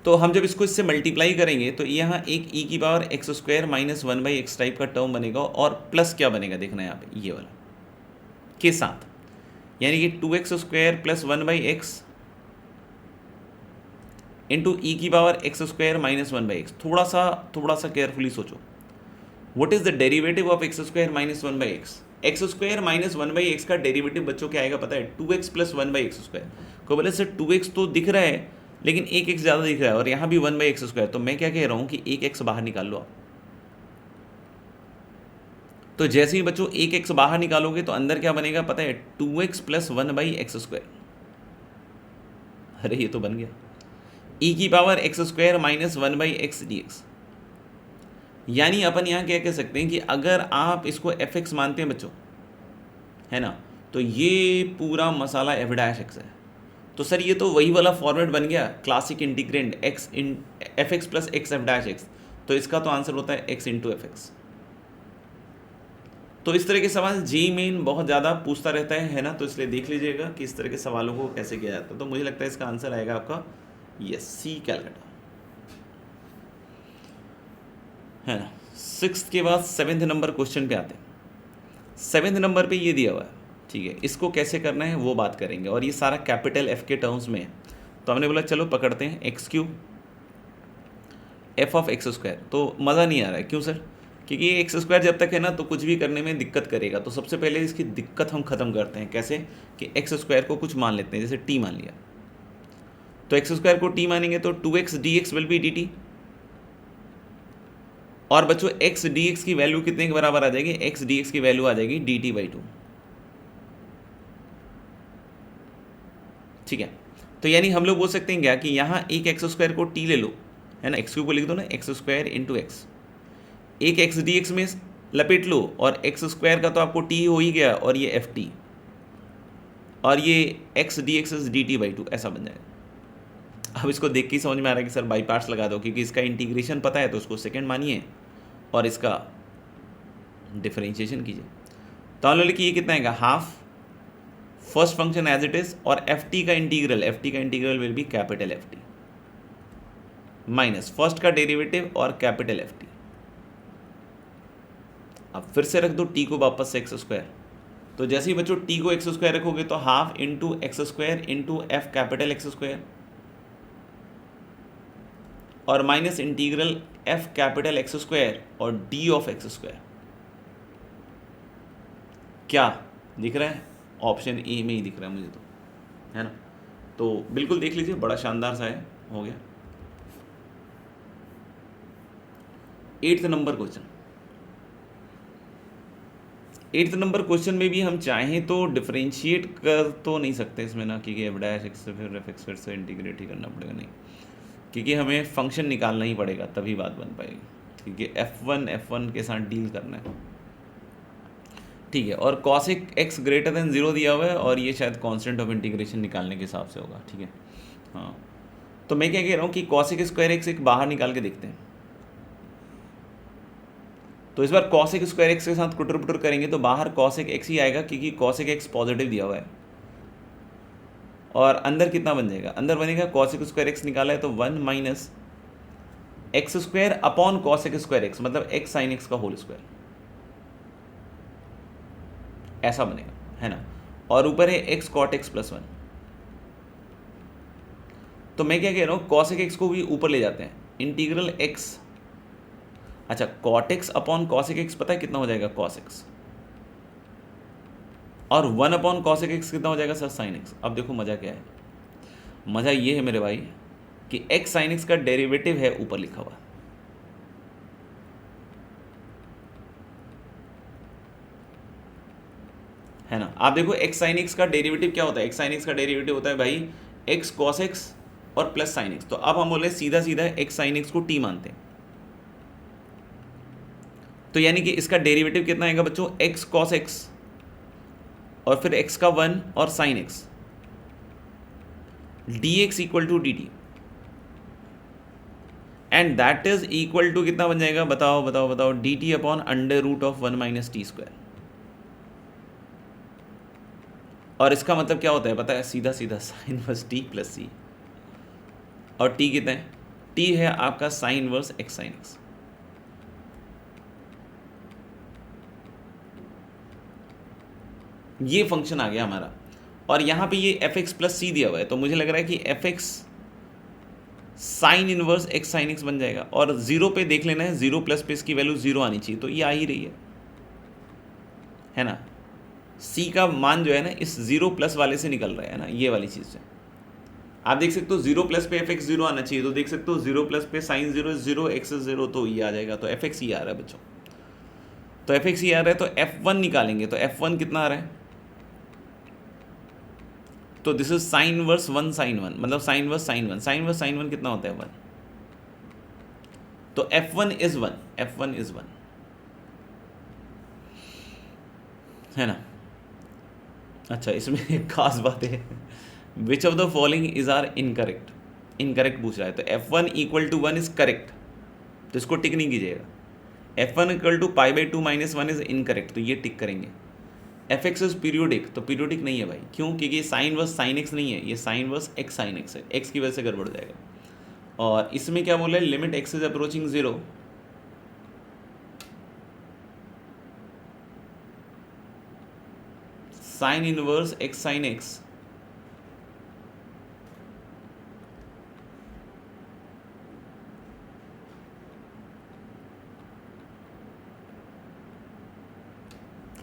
तो हम जब इसको इससे मल्टीप्लाई करेंगे तो यहाँ एक e की power x² minus 1/x type का टर्म बनेगा, और प्लस क्या बनेगा देखना है यहाँ पे ये वाला के साथ, यानी कि 2x² प्लस 1/x इंटू ई की पावर x² माइनस 1/x। थोड़ा सा केयरफुली सोचो, what is the derivative of x² minus 1/x। x² minus 1/x का डेरिवेटिव बच्चों क्या आएगा पता है, 2x प्लस 1/x²। को बोले सर 2x तो दिख रहा है लेकिन एक एक्स ज़्यादा दिख रहा है और यहाँ भी 1/x²। तो मैं क्या कह रहा हूँ कि एक एक्स बाहर निकाल लो आप। तो जैसे ही बच्चों एक एक्स बाहर निकालोगे तो अंदर क्या बनेगा पता है, 2x + 1/x²। अरे ये तो बन गया e⁻x² - 1/x dx। यानी अपन यहाँ क्या कह सकते हैं कि अगर आप इसको fx मानते हैं बच्चों, है ना, तो ये पूरा मसाला f' है। तो सर ये तो वही वाला फॉर्मेट बन गया, classic integrand fx + x f'। तो इसका तो आंसर होता है x × fx। तो इस तरह के सवाल जेईई मेन बहुत ज़्यादा पूछता रहता है ना, तो इसलिए देख लीजिएगा कि इस तरह के सवालों को कैसे किया जाता है। तो मुझे लगता है इसका आंसर आएगा आपका यस, सी कैलकाटा, है ना। 6th के बाद 7th नंबर क्वेश्चन पे आते हैं। 7th नंबर पे ये दिया हुआ है, ठीक है, इसको कैसे करना है वो बात करेंगे, और ये सारा कैपिटल एफ के टर्म्स में है। तो हमने बोला चलो पकड़ते हैं x³ f(x²). तो मज़ा नहीं आ रहा है, क्यों सर? क्योंकि ये x² जब तक है ना तो कुछ भी करने में दिक्कत करेगा। तो सबसे पहले इसकी दिक्कत हम ख़त्म करते हैं। कैसे? कि x² को कुछ मान लेते हैं, जैसे t मान लिया। तो x² को t मानेंगे तो 2x dx will be dt। और बच्चों x dx की वैल्यू कितने के बराबर आ जाएगी? x dx की वैल्यू आ जाएगी dt/2। ठीक है, तो यानी हम लोग बोल सकते हैं क्या कि यहाँ एक x² को t ले लो, है ना, x³ को लिख दो ना, x² × x, एक x dx में लपेट लो, और x² का तो आपको t हो ही गया, और ये ft, और ये x dx dt/2 ऐसा बन जाएगा। अब इसको देख के ही समझ में आ रहा है कि सर बाई पार्ट्स लगा दो, क्योंकि इसका इंटीग्रेशन पता है तो उसको सेकंड मानिए और इसका डिफरेंशिएशन कीजिए। तो हम लोग कि ये कितना आएगा? Half first function as it is, और ft का integral will be capital FT minus first का डेरिवेटिव और कैपिटल FT। अब फिर से रख दो t को वापस से x²। तो जैसे ही बच्चों t को x² रखोगे तो half into x² into f capital x², और minus integral f capital x² और d ऑफ x²। क्या दिख रहा है? ऑप्शन ए में ही दिख रहा है मुझे तो, है ना। तो बिल्कुल देख लीजिए, बड़ा शानदार सा है, हो गया। 8th number question. 8th number question में भी हम चाहें तो डिफरेंशिएट कर तो नहीं सकते इसमें ना, क्योंकि f' से फिर fx फिर से इंटीग्रेट ही करना पड़ेगा, नहीं, क्योंकि हमें फंक्शन निकालना ही पड़ेगा तभी बात बन पाएगी, क्योंकि f1 के साथ डील करना है, ठीक है। और cosec x > 0 दिया हुआ है, और ये शायद कांस्टेंट ऑफ इंटीग्रेशन निकालने के हिसाब से होगा, ठीक है। हाँ, तो मैं क्या कह रहा हूँ कि cosec² x एक बाहर निकाल के देखते हैं। तो इस बार cosec² x के साथ कुटर पुटर करेंगे तो बाहर cosec x ही आएगा, क्योंकि cosec x पॉजिटिव दिया हुआ है। और अंदर कितना बन जाएगा? अंदर बनेगा cosec² x निकाला है तो 1 minus x² upon cosec² x, मतलब x sin x का होल स्क्वायर, ऐसा बनेगा, है ना। और ऊपर है x cot x + 1। तो मैं क्या कह रहा हूँ, cosec x को भी ऊपर ले जाते हैं, इंटीग्रल x, अच्छा cot x upon cosec x पता है कितना हो जाएगा? cos x, और 1 अपॉन cosec x कितना हो जाएगा सर? sin x। अब देखो मज़ा क्या है, मज़ा ये है मेरे भाई कि x sin x का डेरिवेटिव है ऊपर लिखा हुआ, है ना। आप देखो x sin x का डेरिवेटिव क्या होता है? x sin x का डेरिवेटिव होता है भाई x cos x और प्लस sin x। तो अब हम बोले सीधा सीधा x sin x को t मानते हैं, तो यानी कि इसका डेरिवेटिव कितना आएगा बच्चों? x cos x और फिर x का 1 और sin x, dx = dt, and that is equal to कितना बन जाएगा? बताओ बताओ बताओ, dt अपॉन √(1 - t²). और इसका मतलब क्या होता है पता है? सीधा सीधा sin इनवर्स t + c, और t कितना है? t है आपका sin inverse x sin x। ये फंक्शन आ गया हमारा, और यहाँ पे ये fx + c दिया हुआ है, तो मुझे लग रहा है कि fx sin inverse x sin x बन जाएगा। और 0 पे देख लेना है, 0 प्लस पे इसकी वैल्यू 0 आनी चाहिए, तो ये आ ही रही है ना। c का मान जो है ना इस 0 प्लस वाले से निकल रहा है ना, ये वाली चीज़ से आप देख सकते हो 0 प्लस पे fx 0 आना चाहिए, तो देख सकते हो 0 प्लस पे साइन 0 0 x 0, तो ये आ जाएगा, तो fx ही आ रहा है बच्चों। तो fx ही आ रहा है, तो f1 निकालेंगे, तो f1 कितना आ रहा है, तो this is sine inverse 1 sine 1, मतलब sine inverse sine 1, sine inverse sine 1 कितना होता है 1, तो f1 इज 1, f1 इज 1 है ना। अच्छा, इसमें एक खास बात है, which of the following is are incorrect, incorrect पूछ रहा है, तो f1 equal to 1 is correct, तो इसको टिक नहीं कीजिएगा। f1 equal to pi by 2 minus 1 is incorrect, तो ये टिक करेंगे। fx इज पीरियोडिक, तो पीरियोडिक नहीं है भाई, क्यों, क्योंकि ये साइन वर्स साइन एक्स नहीं है, ये sine inverse x sine x है, एक्स की वजह से गड़बड़ जाएगा। और इसमें क्या बोला है, limit x is approaching 0, sine inverse x sine x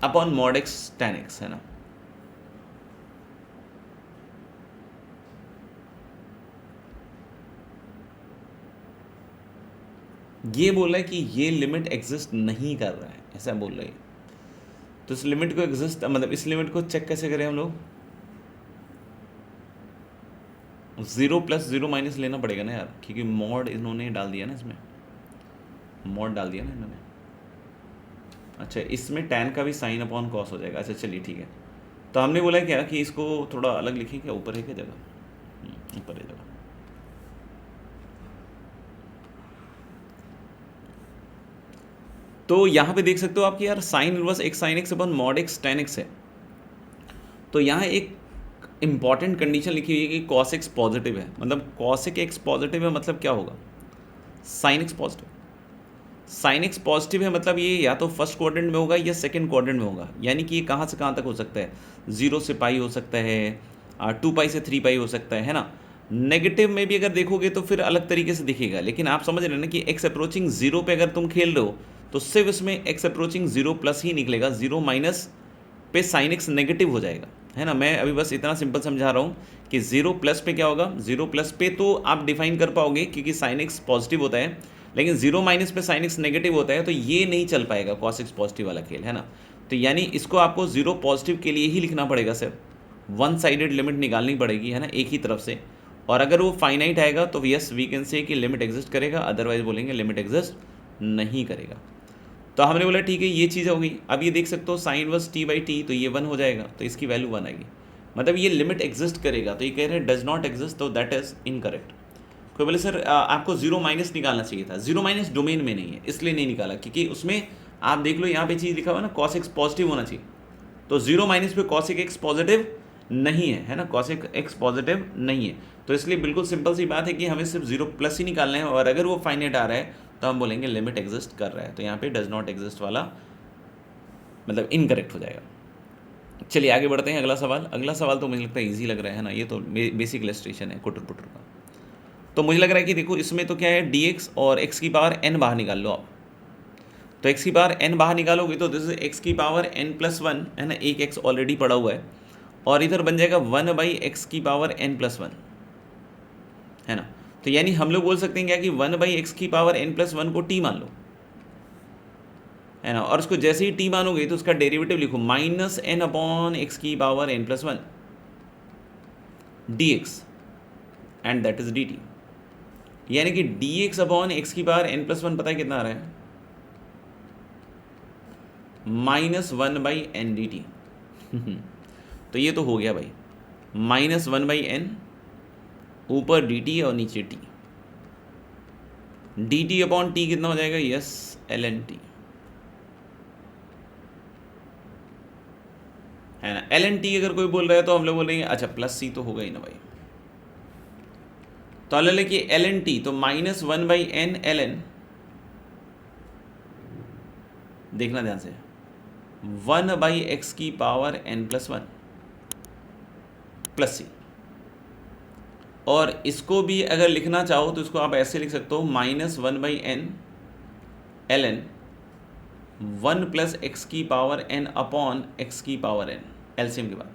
upon mod x tan x, है ना। ये बोल रहा है कि ये लिमिट एग्जिस्ट नहीं कर रहा है, ऐसा बोल रहा है। तो इस लिमिट को एग्जिस्ट, मतलब इस लिमिट को चेक कैसे करें हम लोग, 0 प्लस 0 माइनस लेना पड़ेगा ना यार, क्योंकि मॉड इन्होंने डाल दिया ना, इसमें मॉड डाल दिया ना इन्होंने। अच्छा, इसमें tan का भी साइन अपॉन कॉस हो जाएगा। अच्छा चलिए ठीक है, तो हमने बोला क्या कि इसको थोड़ा अलग लिखें, क्या ऊपर है क्या जगह, ऊपर है जगह। तो यहाँ पे देख सकते हो आप कि यार sine inverse x sine x upon mod x tan x है, तो यहाँ एक इंपॉर्टेंट कंडीशन लिखी हुई है कि cos x पॉजिटिव है, मतलब cos x पॉजिटिव है मतलब क्या होगा, sine x positive, sine x positive है मतलब ये या तो फर्स्ट क्वाड्रेंट में होगा या सेकंड क्वाड्रेंट में होगा, यानी कि ये कहाँ से कहाँ तक हो सकता है, 0 से पाई हो सकता है, 2 पाई से 3 पाई हो सकता है ना। नेगेटिव में भी अगर देखोगे तो फिर अलग तरीके से दिखेगा, लेकिन आप समझ रहे हैं ना कि एक्स अप्रोचिंग 0 पे अगर तुम खेल रहे हो तो सिर्फ इसमें एक्स अप्रोचिंग 0 प्लस ही निकलेगा, 0 माइनस पे साइन एक्स नेगेटिव हो जाएगा, है ना। मैं अभी बस इतना सिंपल समझा रहा हूँ कि 0 प्लस पे क्या होगा, 0 प्लस पे तो आप डिफाइन कर पाओगे क्योंकि साइन एक्स पॉजिटिव होता है, लेकिन 0 माइनस पे साइन एक्स नेगेटिव होता है, तो ये नहीं चल पाएगा कॉस एक्स पॉजिटिव वाला खेल, है ना। तो यानी इसको आपको 0 पॉजिटिव के लिए ही लिखना पड़ेगा, सिर्फ वन साइडेड लिमिट निकालनी पड़ेगी, है ना, एक ही तरफ से। और अगर वो फाइनाइट आएगा तो यस वी कैन से कि लिमिट एग्जिस्ट करेगा, अदरवाइज बोलेंगे लिमिट एग्जिस्ट नहीं करेगा। तो हमने बोला ठीक है, ये चीज़ हो गई। अब ये देख सकते हो sine inverse t by t, तो ये 1 हो जाएगा, तो इसकी वैल्यू 1 आएगी, मतलब ये लिमिट एग्जिस्ट करेगा। तो ये कह रहे हैं डज नॉट एग्जिस्ट, तो दैट इज इनकरेक्ट। कोई बोले सर आपको 0 माइनस निकालना चाहिए था, 0 माइनस डोमेन में नहीं है इसलिए नहीं निकाला, क्योंकि उसमें आप देख लो यहाँ पे चीज़ लिखा हुआ है ना, cos x पॉजिटिव होना चाहिए, तो 0 माइनस पे cos x पॉजिटिव नहीं है, है ना, cos x पॉजिटिव नहीं है, तो इसलिए बिल्कुल सिंपल सी बात है कि हमें सिर्फ 0 प्लस ही निकालना है, और अगर वो फाइनाइट आ रहा है तो हम बोलेंगे लिमिट एग्जिस्ट कर रहा है, तो यहाँ पे डज नॉट एग्जिस्ट वाला मतलब इनकरेक्ट हो जाएगा। चलिए आगे बढ़ते हैं, अगला सवाल। अगला सवाल तो मुझे लगता है ईजी लग रहा है ना, ये तो बेसिक इलस्ट्रेशन है कुटर पुटर का। तो मुझे लग रहा है कि देखो इसमें तो क्या है, dx और x की पावर n बाहर निकाल लो आप, तो x की पावर n बाहर निकालोगे तो दिस इज x की पावर n+1, है ना, एक x ऑलरेडी पड़ा हुआ है, और इधर बन जाएगा 1/x की पावर n+1, है ना। तो यानी हम लोग बोल सकते हैं क्या कि 1/x की पावर n+1 को t मान लो, है ना, और उसको जैसे ही t मानोगे तो उसका डेरिवेटिव लिखो -n/x की power n+1 dx and that is dt, यानी कि dx/x की पावर n+1 पता है कितना आ रहा है, -1/n dt। तो ये तो हो गया भाई, -1/n ऊपर dt और नीचे t, dt/t कितना हो जाएगा, यस ln t, है ना। ln t अगर कोई बोल रहा है तो हम लोग बोलेंगे अच्छा प्लस c तो होगा ही ना भाई, तो ले कि ln t, तो -1/n ln, देखना ध्यान से, 1/x की पावर n+1 प्लस सी, और इसको भी अगर लिखना चाहो तो इसको आप ऐसे लिख सकते हो -1/n ln 1 + x की पावर n अपॉन x की पावर n, एलसीएम के बाद,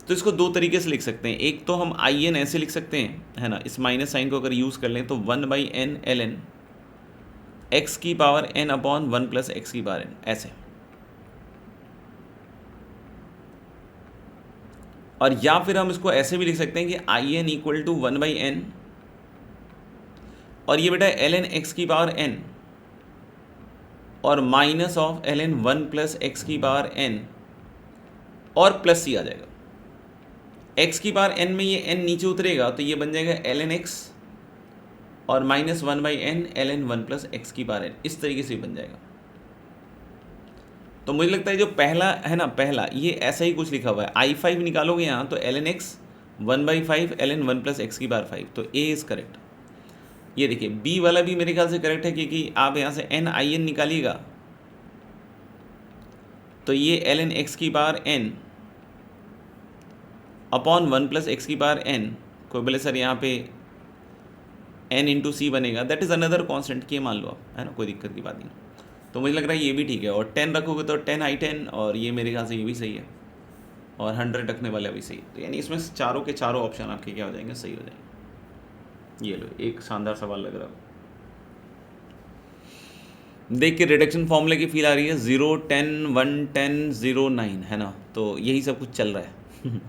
तो इसको दो तरीके से लिख सकते हैं। एक तो हम आई एन ऐसे लिख सकते हैं, है ना, इस माइनस साइन को अगर यूज़ कर लें तो 1/n ln x की पावर n अपॉन 1 + x की पावर n, ऐसे। और या फिर हम इसको ऐसे भी लिख सकते हैं कि I N equal to 1/n, और ये बेटा ln x की पावर n और माइनस ऑफ ln 1 + x की पावर n और प्लस c आ जाएगा। x की पावर n में ये n नीचे उतरेगा तो ये बन जाएगा ln x और माइनस 1/n ln 1 + x की पावर n, इस तरीके से बन जाएगा। तो मुझे लगता है जो पहला है ना, पहला ये ऐसा ही कुछ लिखा हुआ है, I5 निकालोगे यहाँ तो ln x 1/5 ln 1 + x की पावर 5, तो A इज़ करेक्ट। ये देखिए B वाला भी मेरे ख्याल से करेक्ट है, क्योंकि आप यहाँ से n I n निकालिएगा तो ये ln x की पावर n अपॉन 1 + x की पावर n, कोई बोले सर यहाँ पे n इंटू सी बनेगा, दैट इज़ अनदर कॉन्स्टेंट, की मान लो आप, है ना, कोई दिक्कत की बात नहीं। तो मुझे लग रहा है ये भी ठीक है, और 10 रखोगे तो 10 I10, और ये मेरे ख्याल से ये भी सही है, और 100 रखने वाला भी सही है। तो यानी इसमें चारों के चारों ऑप्शन आपके क्या हो जाएंगे, सही हो जाएंगे। ये लो एक शानदार सवाल लग रहा है, देख के रिडक्शन फॉर्मूले की फील आ रही है। 0 10 1 10 0 9, है ना, तो यही सब कुछ चल रहा है।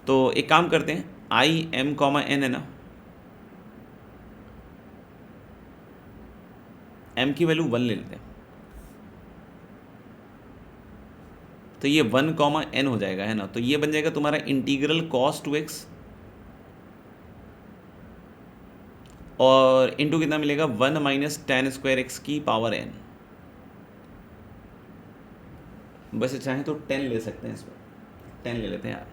तो एक काम करते हैं, आई एम कॉमा एन, है ना, m की वैल्यू 1 ले लेते हैं, तो ये 1 कॉमा n हो जाएगा, है ना। तो ये बन जाएगा तुम्हारा इंटीग्रल cos 2x और इंटू कितना मिलेगा 1 - tan² x की पावर n। वैसे चाहें तो 10 ले सकते हैं, इसमें 10 ले लेते हैं यार,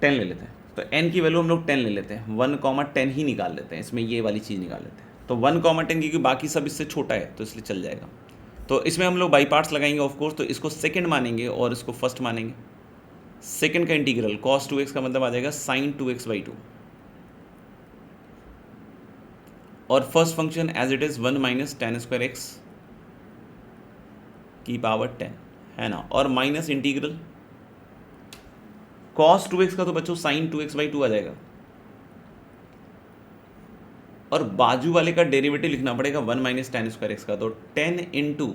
10 ले लेते हैं। तो n की वैल्यू हम लोग 10 ले लेते हैं, 1, 10 ही निकाल लेते हैं, इसमें ये वाली चीज़ निकाल लेते हैं। तो 1, 10 क्योंकि बाकी सब इससे छोटा है तो इसलिए चल जाएगा। तो इसमें हम लोग बाई पार्ट्स लगाएंगे ऑफ कोर्स, तो इसको सेकंड मानेंगे और इसको फर्स्ट मानेंगे। सेकंड का इंटीग्रल cos 2x का मतलब आ जाएगा sin 2x/2, और first function as it is 1 - tan² x की पावर 10, है ना, और माइनस इंटीग्रल cos 2x का तो बच्चों sin 2x/2 आ जाएगा, और बाजू वाले का डेरिवेटिव लिखना पड़ेगा 1 - tan² x का, तो 10 ×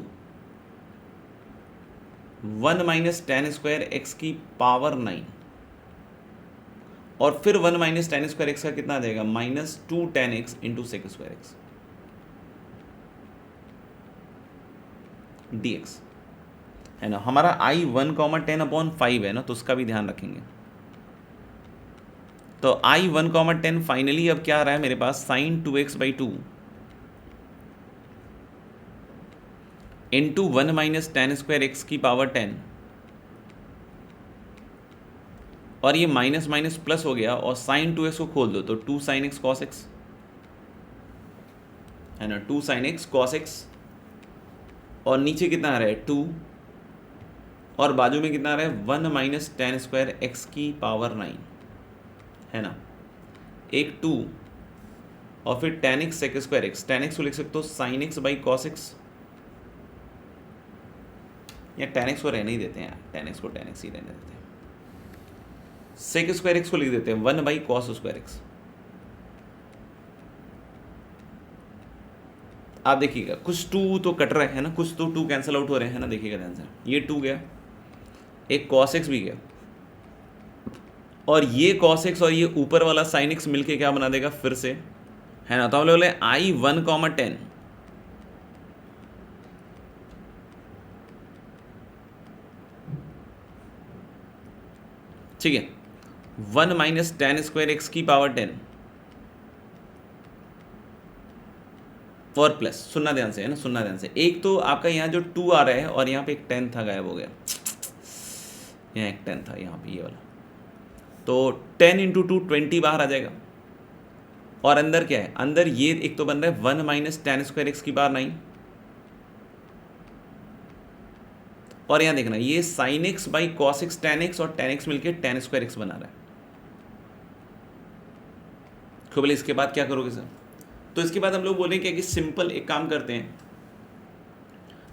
1 - tan² x की पावर 9, और फिर 1 - tan² x का कितना आ जाएगा, -2 tan x × sec² x dx, है ना। हमारा I 1, 10/5 है ना, तो उसका भी ध्यान रखेंगे। तो I 1, 10 फाइनली अब क्या आ रहा है मेरे पास, sin 2x/2 into 1 - tan² x की पावर 10, और ये माइनस माइनस प्लस हो गया, और sin 2x को खोल दो तो 2 sin x cos x, है ना, 2 sin x cos x, और नीचे कितना आ रहा है 2, और बाजू में कितना आ रहा है 1 - tan² x की पावर 9, है ना, एक 2 और फिर tan x sec² x, tan x को लिख सकते हो sin x/cos x, या tan x को रहने ही देते हैं यार, tan x को tan x ही रहने देते हैं, sec² x को लिख देते हैं 1/cos² x। आप देखिएगा कुछ 2 तो कट रहे हैं ना, कुछ तो 2 कैंसिल आउट हो रहे हैं ना, देखिएगा ध्यान से, ये 2 गया, एक cos x भी गया, और ये cos x और ये ऊपर वाला sin x मिलके क्या बना देगा फिर से, है ना। तो हम लोग बोले I 1, 10, ठीक है, 1 - tan² x की पावर 10 और प्लस, सुनना ध्यान से, है ना, सुनना ध्यान से। एक तो आपका यहाँ जो 2 आ रहा है और यहाँ पे एक 10 था, गायब हो गया, यहाँ एक 10 था यहाँ पे, ये वाला, तो 10 × 2 20 बाहर आ जाएगा, और अंदर क्या है, अंदर ये एक तो बन रहा है 1 - tan² x की पावर 9, और यहाँ देखना ये sin x/cos x tan x और tan x मिलके tan² x बना रहा है। तो बोले इसके बाद क्या करोगे सर, तो इसके बाद हम लोग बोलेंगे कि सिंपल एक काम करते हैं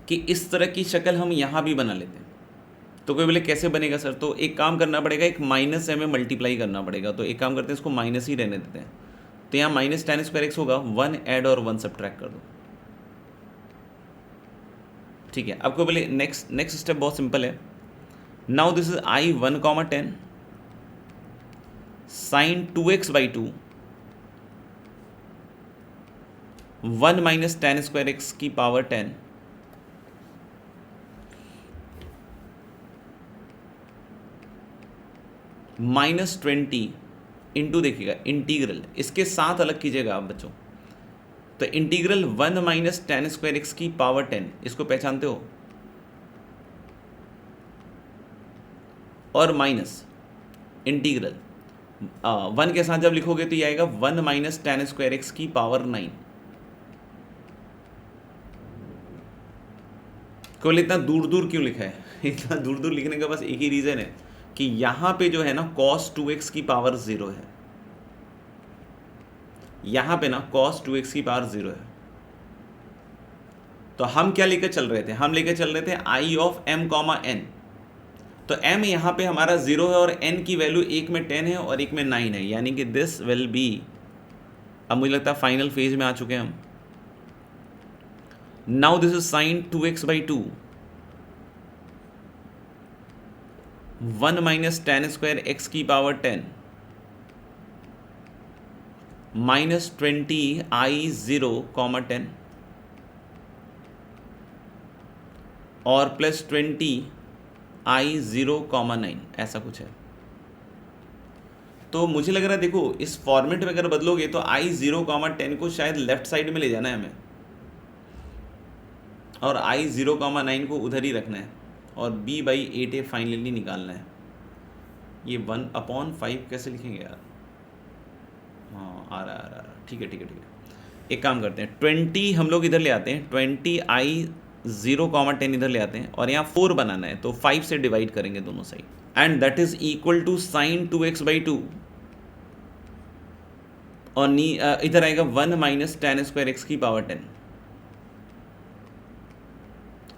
कि इस तरह की शक्ल हम यहाँ भी बना लेते हैं, तो कोई बोले कैसे बनेगा सर, तो एक काम करना पड़ेगा, एक माइनस से हमें मल्टीप्लाई करना पड़ेगा। तो एक काम करते हैं, इसको माइनस ही रहने देते हैं। तो यहाँ माइनस tan स्क्वायर एक्स होगा, 1 ऐड और 1 सब्ट्रैक्ट कर दो। ठीक है, अब कोई बोले नेक्स्ट स्टेप बहुत सिंपल है। Now this is I 1 comma 10 sine 2x/2 1 minus tan square x की पावर 10 -20 इंटू, देखिएगा इंटीग्रल इसके साथ अलग कीजिएगा आप बच्चों। तो integral 1 minus tan square x की पावर 10, इसको पहचानते हो, और माइनस इंटीग्रल 1 के साथ जब लिखोगे तो ये आएगा 1 माइनस tan स्क्वायर एक्स की पावर 9। केवल इतना दूर दूर क्यों लिखा है? इतना दूर दूर लिखने का बस एक ही रीजन है कि यहां पे जो है ना cos 2x की पावर 0 है, यहां पे ना cos 2x की पावर 0 है। तो हम क्या लेकर चल रहे थे? हम लेकर चल रहे थे i of m comma n। तो m यहां पे हमारा 0 है और n की वैल्यू एक में 10 है और एक में 9 है, यानी कि दिस विल बी, अब मुझे लगता है फाइनल फेज में आ चुके हैं हम। Now this is sign 2x/2 1 minus tan square x की पावर 10 -20 I0 कॉमा 10 और +20 I0 कॉमा 9, ऐसा कुछ है। तो मुझे लग रहा है, देखो इस फॉर्मेट में अगर बदलोगे तो I0 कॉमा 10 को शायद लेफ्ट साइड में ले जाना है हमें, और I0 कॉमा 9 को उधर ही रखना है, और b/8 फाइनली निकालना है। ये 1/5 कैसे लिखेंगे यार? हाँ, आ रहा, ठीक है। एक काम करते हैं, 20 हम लोग इधर ले आते हैं, 20 I0 कॉमा 10 इधर ले आते हैं, और यहाँ 4 बनाना है तो 5 से डिवाइड करेंगे दोनों side, and that is equal to sine 2x/2, और इधर आएगा 1 माइनस tan स्क्वायर एक्स की पावर 10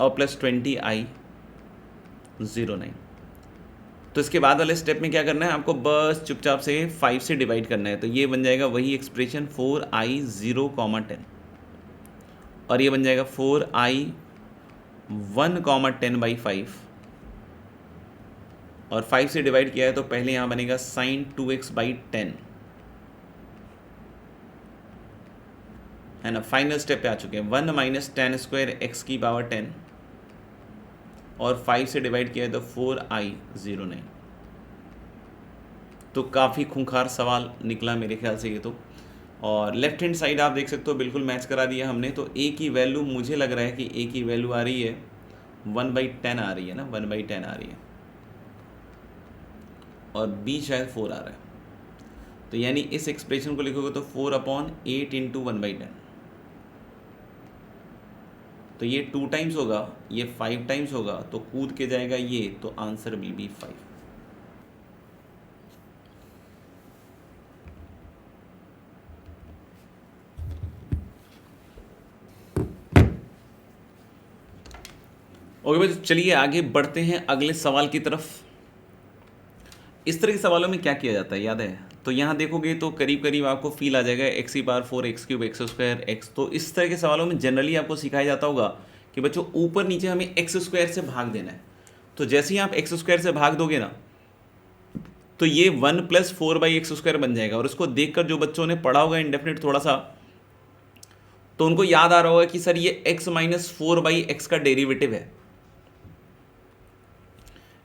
और +20 I09। तो इसके बाद वाले स्टेप में क्या करना है आपको? बस चुपचाप से 5 से डिवाइड करना है। तो ये बन जाएगा वही एक्सप्रेशन 4I0 कॉमा 10, और ये बन जाएगा 4I1 कॉमा 10/5, और 5 से डिवाइड किया है तो पहले यहाँ बनेगा साइन 2x/10, है ना। फाइनल स्टेप पे आ चुके हैं, 1 माइनस tan स्क्वायर एक्स की पावर 10 और 5 से डिवाइड किया है तो 4I09। तो काफ़ी खूंखार सवाल निकला मेरे ख्याल से ये तो, और लेफ्ट हैंड साइड आप देख सकते हो बिल्कुल मैच करा दिया हमने। तो a की वैल्यू मुझे लग रहा है कि a की वैल्यू आ रही है 1/10 आ रही है ना, 1/10 आ रही है, और b शायद 4 आ रहा है। तो यानी इस एक्सप्रेशन को लिखोगे तो 4/8 इंटू 1/10, तो ये 2 टाइम्स होगा, ये 5 टाइम्स होगा, तो कूद के जाएगा ये, तो आंसर विल बी 5। ओके भाई, चलिए आगे बढ़ते हैं अगले सवाल की तरफ। इस तरह के सवालों में क्या किया जाता है याद है? तो यहाँ देखोगे तो करीब करीब आपको फील आ जाएगा x⁴ x³ x² x। तो इस तरह के सवालों में जनरली आपको सिखाया जाता होगा कि बच्चों ऊपर नीचे हमें x² से भाग देना है। तो जैसे ही आप x² से भाग दोगे ना, तो ये 1 + 4/x² बन जाएगा। और उसको देखकर जो बच्चों ने पढ़ा होगा इंडेफिनिट थोड़ा सा, तो उनको याद आ रहा होगा कि सर ये x - 4/x का डेरिवेटिव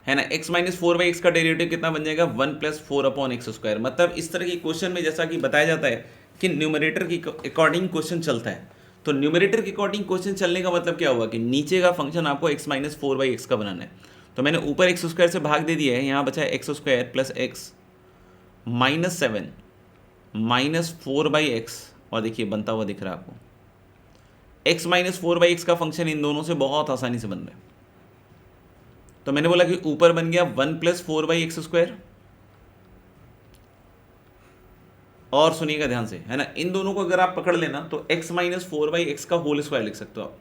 है ना। x - 4/x का डेरिवेटिव कितना बन जाएगा? 1 + 4/x²। मतलब इस तरह की क्वेश्चन में जैसा कि बताया जाता है कि न्यूमरेटर के अकॉर्डिंग क्वेश्चन चलता है। तो न्यूमरेटर के अकॉर्डिंग क्वेश्चन चलने का मतलब क्या हुआ कि नीचे का फंक्शन आपको x - 4/x का बनाना है। तो मैंने ऊपर x² से भाग दे दिया है, यहाँ बचा है x² + x -7 -4/x, और देखिए बनता हुआ दिख रहा है आपको। x - 4/x का फंक्शन इन दोनों से बहुत आसानी से बन रहा है। तो मैंने बोला कि ऊपर बन गया 1 + 4/x², और सुनिएगा ध्यान से, है ना, इन दोनों को अगर आप पकड़ लेना तो x - 4/x का होल स्क्वायर लिख सकते हो आप।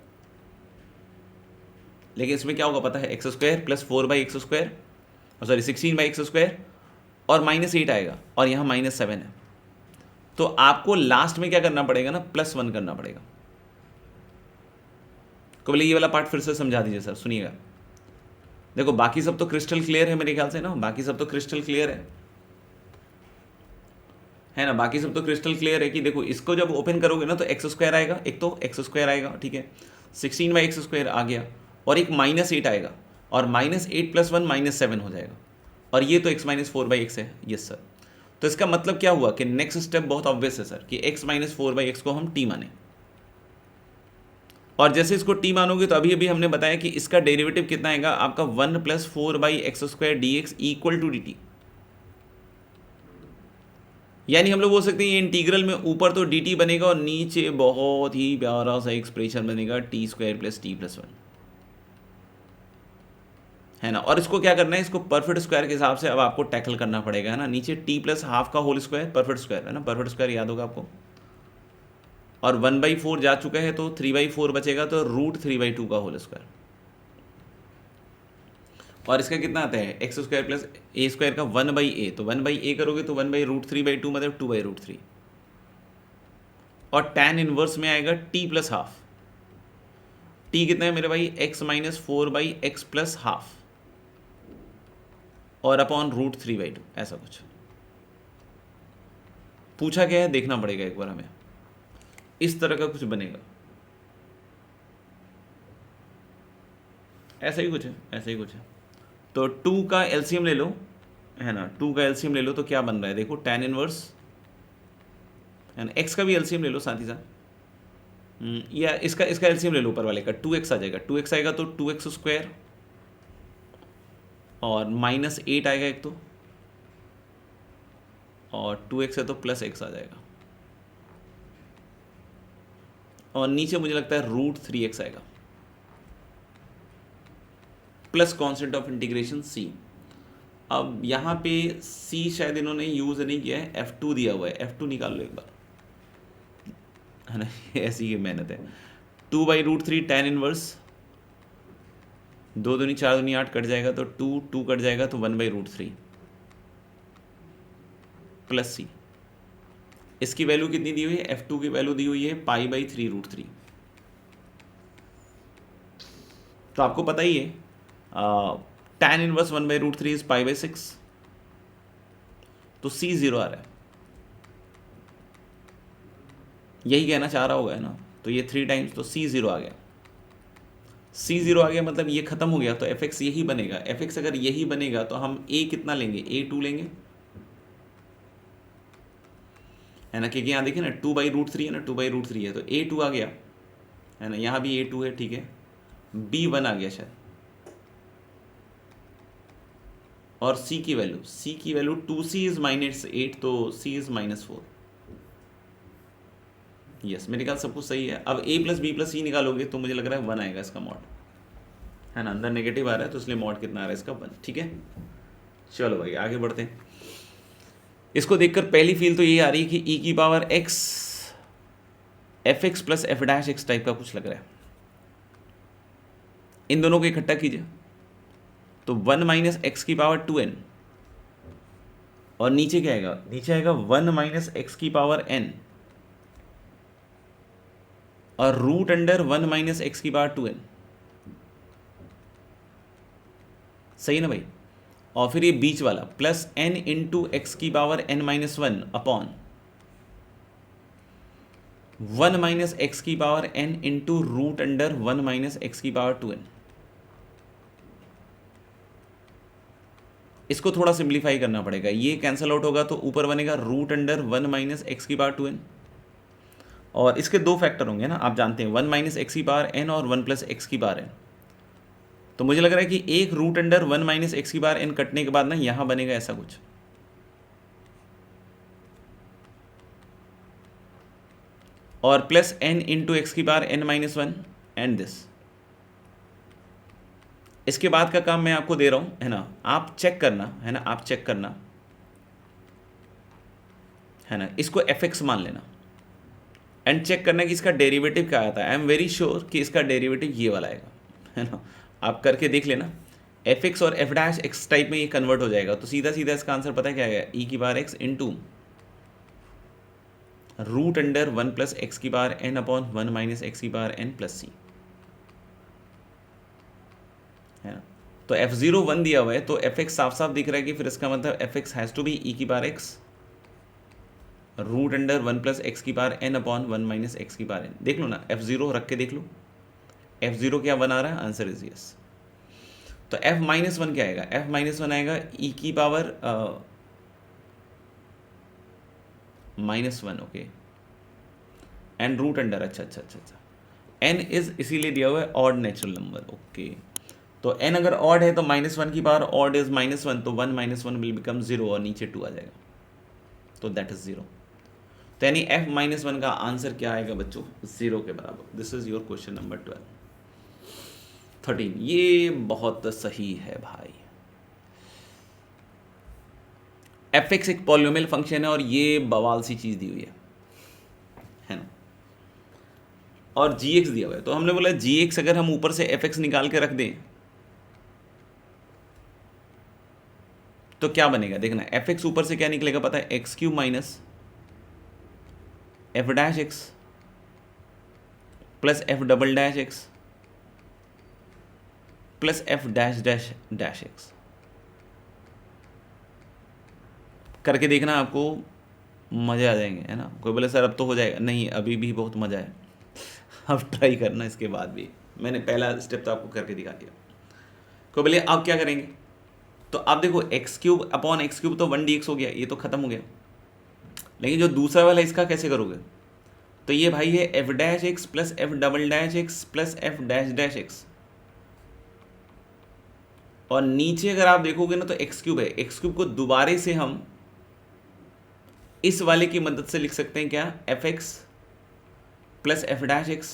लेकिन इसमें क्या होगा पता है, x square plus 4/x², sorry 16/x² और -8 आएगा और यहाँ -7 है। तो आपको लास्ट में क्या करना पड़ेगा ना, +1 करना पड़ेगा। को बोले ये वाला पार्ट फिर से समझा दीजिए सर, सुनिएगा। देखो बाकी सब तो क्रिस्टल क्लियर है मेरे ख्याल से ना, बाकी सब तो क्रिस्टल क्लियर है ना, बाकी सब तो क्रिस्टल क्लियर है कि देखो इसको जब ओपन करोगे ना तो x² आएगा, एक तो x² आएगा, ठीक है, 16/x² आ गया और एक -8 आएगा और -8 + 1 -7 हो जाएगा और ये तो x - 4/x है। Yes sir. तो इसका मतलब क्या हुआ कि नेक्स्ट स्टेप बहुत ऑब्वियस है सर कि x - 4/x को हम t माने, और जैसे इसको t मानोगे तो अभी अभी हमने बताया कि इसका डेरिवेटिव कितना आएगा आपका 1 + 4/x² dx = dt। यानी हम लोग बोल सकते हैं ये इंटीग्रल में ऊपर तो dt बनेगा और नीचे बहुत ही प्यारा सा एक्सप्रेशन बनेगा t² + t + 1, है ना। और इसको क्या करना है, इसको परफेक्ट स्क्वायर के हिसाब से अब आपको टैकल करना पड़ेगा, है ना। नीचे t + ½ का होल स्क्वायर परफेक्ट स्क्वायर, है ना, परफेक्ट स्क्वायर याद होगा आपको, और 1/4 जा चुका है तो 3/4 बचेगा, तो √3/2 का होल स्क्वायर। और इसका कितना आता है, x² + a² का 1/a, तो 1/a करोगे तो 1/√3/2 मतलब 2/√3, और tan इनवर्स में आएगा t + ½ t कितना है मेरे भाई, x - 4/x + ½ और अपॉन √3/2, ऐसा कुछ पूछा गया है, देखना पड़ेगा एक बार हमें, इस तरह का कुछ बनेगा, ऐसा ही कुछ है, ऐसा ही कुछ है। तो 2 का एलसीएम ले लो, है ना, 2 का एलसीएम ले लो तो क्या बन रहा है देखो, tan इनवर्स, है ना, x का भी एलसीएम ले लो साथ ही साथ, या इसका एलसीएम ले लो ऊपर वाले का, 2x आ जाएगा, 2x आएगा तो 2x² और -8 आएगा एक तो, और 2x है तो +x आ जाएगा, और नीचे मुझे लगता है √3x आएगा plus concept of integration c। अब यहाँ पे c शायद इन्होंने यूज नहीं किया है, f2 दिया हुआ है, f2 निकाल लो एक बार, है ना, ऐसी ही मेहनत है। 2/√3 tan इनवर्स, 2 दूनी 4 दूनी 8 कट जाएगा तो 2 कट जाएगा तो 1/√3 प्लस c। इसकी वैल्यू कितनी दी हुई है, f2 की वैल्यू दी हुई है π/3√3। तो आपको पता ही है tan इनवर्स 1/√3 इज π/6, तो c 0 आ रहा है, यही कहना चाह रहा होगा, है ना। तो ये 3 टाइम्स तो c 0 आ गया, c 0 आ गया मतलब ये खत्म हो गया, तो fx यही बनेगा। fx अगर यही बनेगा तो हम a कितना लेंगे, a2 लेंगे, है ना, क्योंकि यहाँ देखिए ना 2/√3 है ना, 2/√3 है तो a2 आ गया, है ना, यहाँ भी a2 है, ठीक है, b1 आ गया शायद, और c की वैल्यू 2c इज -8 तो c इज -4। यस, मेरे ख्याल सब कुछ सही है। अब a + b + c निकालोगे तो मुझे लग रहा है 1 आएगा इसका मॉड, है ना, अंदर नेगेटिव आ रहा है तो इसलिए मॉड कितना आ रहा है इसका 1, ठीक है। चलो भाई आगे बढ़ते हैं। इसको देखकर पहली फील तो ये आ रही है कि e⁻x fx + f' टाइप का कुछ लग रहा है। इन दोनों को इकट्ठा कीजिए तो 1 - x⁻2n, और नीचे क्या आएगा, नीचे आएगा 1 - x⁻n और √1 - x⁻2n, सही ना भाई। और फिर ये बीच वाला +n × x⁻n - 1 upon 1 - x⁻n × √1 - x⁻2n। इसको थोड़ा सिंप्लीफाई करना पड़ेगा, ये कैंसिल आउट होगा तो ऊपर बनेगा √1 - x⁻2n, और इसके दो फैक्टर होंगे ना, आप जानते हैं 1 - x⁻n और 1 + x⁻n। तो मुझे लग रहा है कि एक √1 - x⁻n कटने के बाद ना यहाँ बनेगा ऐसा कुछ, और +n × x⁻n - 1 एंड दिस। इसके बाद का काम मैं आपको दे रहा हूँ, है ना, आप चेक करना, है ना, आप चेक करना, है ना, इसको fx मान लेना एंड चेक करना कि इसका डेरिवेटिव क्या आता है। आई एम वेरी श्योर कि इसका डेरिवेटिव ये वाला आएगा, है ना, आप करके देख लेना, एफ एक्स और एफ डैश एक्स टाइप में ये कन्वर्ट हो जाएगा। तो सीधा सीधा इसका आंसर पता है क्या आएगा, ई की बार x into root under 1 plus x की बार एन अपॉन 1 माइनस एक्स की बार एन प्लस सी, है ना। तो f0 1 दिया हुआ है, तो एफ एक्स साफ साफ दिख रहा है कि फिर इसका मतलब f x has to be e की बार x root under 1 plus x की बार एन अपॉन 1 माइनस एक्स की बार एन। देख लो ना, f0 रख के देख लो, f0 क्या बना रहा है, आंसर इज यस। तो f माइनस 1 क्या आएगा, f माइनस 1 आएगा ई की power -1, okay, n root under, अच्छा अच्छा अच्छा अच्छा, n इज इसीलिए दिया हुआ है ऑड नेचुरल नंबर, ओके। तो n अगर ऑड है तो -1 की पावर ऑड इज -1, तो 1 - 1 विल बिकम 0 और नीचे 2 आ जाएगा, तो दैट इज 0। तो यानी f -1 का आंसर क्या आएगा बच्चों, 0 के बराबर। This is your question number 13। ये बहुत सही है भाई। एफ एक्स एक पॉलिनोमियल फंक्शन है और ये बवाल सी चीज दी हुई है ना, और जी एक्स दिया हुआ है। तो हमने बोला जी एक्स अगर हम ऊपर से एफ एक्स निकाल के रख दें तो क्या बनेगा, देखना एफ एक्स ऊपर से क्या निकलेगा पता है, x cube minus F dash x plus f double dash x plus f dash dash dash x. करके देखना, आपको मजे आ जाएंगे, है ना। कोई बोले सर अब तो हो जाएगा, नहीं अभी भी बहुत मजा है, अब ट्राई करना इसके बाद भी। मैंने पहला स्टेप तो आपको करके दिखा दिया। कोई बोले अब क्या करेंगे, तो आप देखो x cube upon x cube तो 1 dx हो गया, ये तो खत्म हो गया। लेकिन जो दूसरा वाला इसका कैसे करोगे, तो ये भाई है F dash x plus f double dash x plus f dash dash x, और नीचे अगर आप देखोगे ना तो एक्स क्यूब है। एक्स क्यूब को दोबारे से हम इस वाले की मदद से लिख सकते हैं, क्या, f x plus f dash x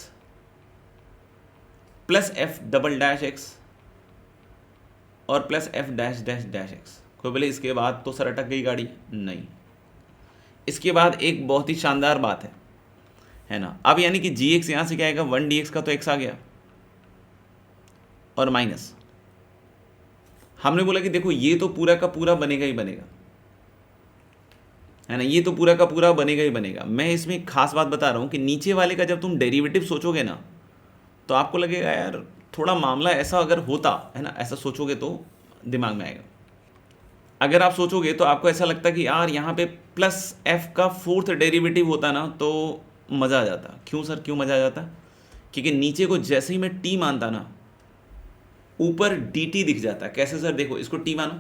plus f double dash x और plus f dash dash dash x. कोई बोले इसके बाद तो सर अटक गई गाड़ी, नहीं, इसके बाद एक बहुत ही शानदार बात है ना। अब यानी कि जी एक्स यहाँ से क्या आएगा, 1 dx का तो एक्स आ गया, और माइनस हमने बोला कि देखो ये तो पूरा का पूरा बनेगा ही बनेगा, है ना, ये तो पूरा का पूरा बनेगा ही बनेगा। मैं इसमें एक खास बात बता रहा हूँ कि नीचे वाले का जब तुम डेरिवेटिव सोचोगे ना तो आपको लगेगा यार थोड़ा मामला ऐसा अगर होता, है ना, ऐसा सोचोगे तो दिमाग में आएगा। अगर आप सोचोगे तो आपको ऐसा लगता है कि यार यहाँ पे प्लस एफ का 4th डेरिवेटिव होता ना तो मज़ा आ जाता। क्यों सर, क्यों मज़ा आ जाता, क्योंकि नीचे को जैसे ही मैं टी मानता ना ऊपर डी टी दिख जाता। कैसे सर, देखो इसको टी मानो,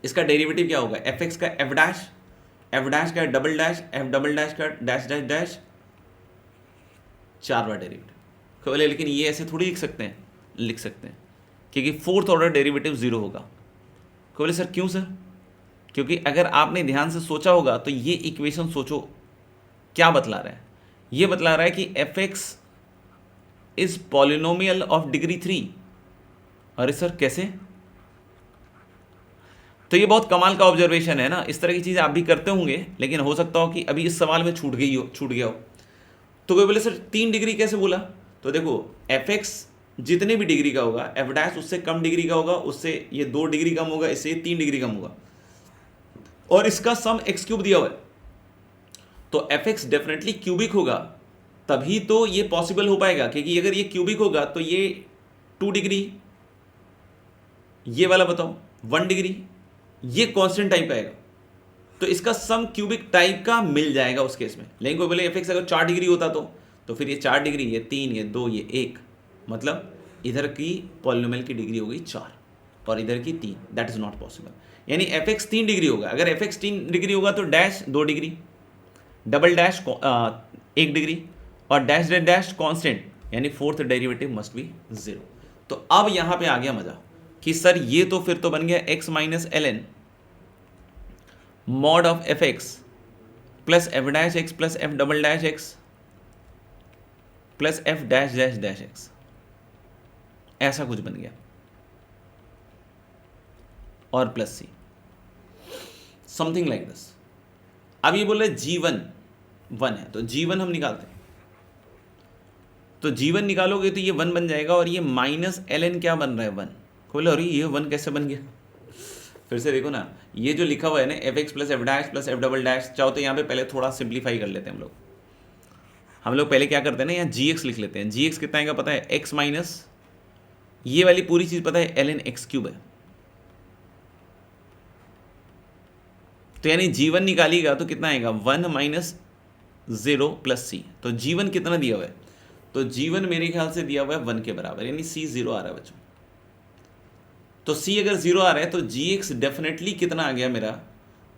इसका डेरिवेटिव क्या होगा, एफ एक्स का एफ डैश का double dash, F double dash का डैश डैश डैश, 4 बार डेरिवेटिव। बोले लेकिन ये ऐसे थोड़ी लिख सकते हैं, लिख सकते हैं क्योंकि 4th ऑर्डर डेरिवेटिव 0 होगा। बोले सर क्यों सर, क्योंकि अगर आपने ध्यान से सोचा होगा तो ये इक्वेशन सोचो क्या बतला रहा है, ये बतला रहा है कि F x is polynomial of degree 3। अरे सर कैसे, तो ये बहुत कमाल का ऑब्जर्वेशन है ना। इस तरह की चीज़ आप भी करते होंगे, लेकिन हो सकता हो कि अभी इस सवाल में छूट गया हो। तो कोई बोले सर 3 डिग्री कैसे बोला, तो देखो एफ एक्स जितने भी डिग्री का होगा, एफ डैश उससे कम डिग्री का होगा, उससे ये 2 डिग्री कम होगा, इससे 3 डिग्री कम होगा, और इसका सम एक्स क्यूब दिया हुआ है। तो एफ एक्स डेफिनेटली क्यूबिक होगा, तभी तो ये पॉसिबल हो पाएगा, क्योंकि अगर ये क्यूबिक होगा तो ये 2 डिग्री, ये वाला बताओ 1 डिग्री, ये कांस्टेंट टाइप का आएगा, तो इसका सम क्यूबिक टाइप का मिल जाएगा उस केस में। लेकिन कोई बोले एफ एक्स अगर 4 डिग्री होता तो फिर ये 4 डिग्री, ये 3, ये 2, ये 1, मतलब इधर की पॉलिनोमियल की डिग्री हो गई 4 और इधर की 3, दैट इज नॉट पॉसिबल। यानी एफ एक्स 3 डिग्री होगा, अगर एफ एक्स 3 डिग्री होगा तो dash 2 degree, double dash 1 degree, और डैश डैश डैश कॉन्स्टेंट, यानी 4th डेरिवेटिव मस्ट बी 0। तो अब यहाँ पे आ गया मजा कि सर ये तो फिर तो बन गया x minus l n mod of f x plus f dash x plus f double dash x plus f dash dash dash x, ऐसा कुछ बन गया, और plus c, something like this. अब ये बोले G1 1 है, तो G1 हम निकालते हैं, तो g1 निकालोगे तो ये 1 बन जाएगा, और ये माइनस ln क्या बन रहा है 1। बोले अरे ये 1 कैसे बन गया। फिर से देखो ना, ये जो लिखा हुआ है ना fx plus f dash plus f double dash, चाहो तो यहाँ पे पहले थोड़ा सिंप्लीफाई कर लेते हैं हम लोग पहले क्या करते हैं ना, यहाँ gx लिख लेते हैं। gx कितना आएगा पता है, x माइनस ये वाली पूरी चीज़ पता है ln x क्यूब है। तो यानी g1 निकालिएगा तो कितना आएगा 1 माइनस 0 प्लस सी। तो g1 कितना दिया हुआ है, तो g1 मेरे ख्याल से दिया हुआ है 1 के बराबर, यानी c 0 आ रहा है बच्चों। तो c अगर 0 आ रहा है तो gx डेफिनेटली कितना आ गया मेरा,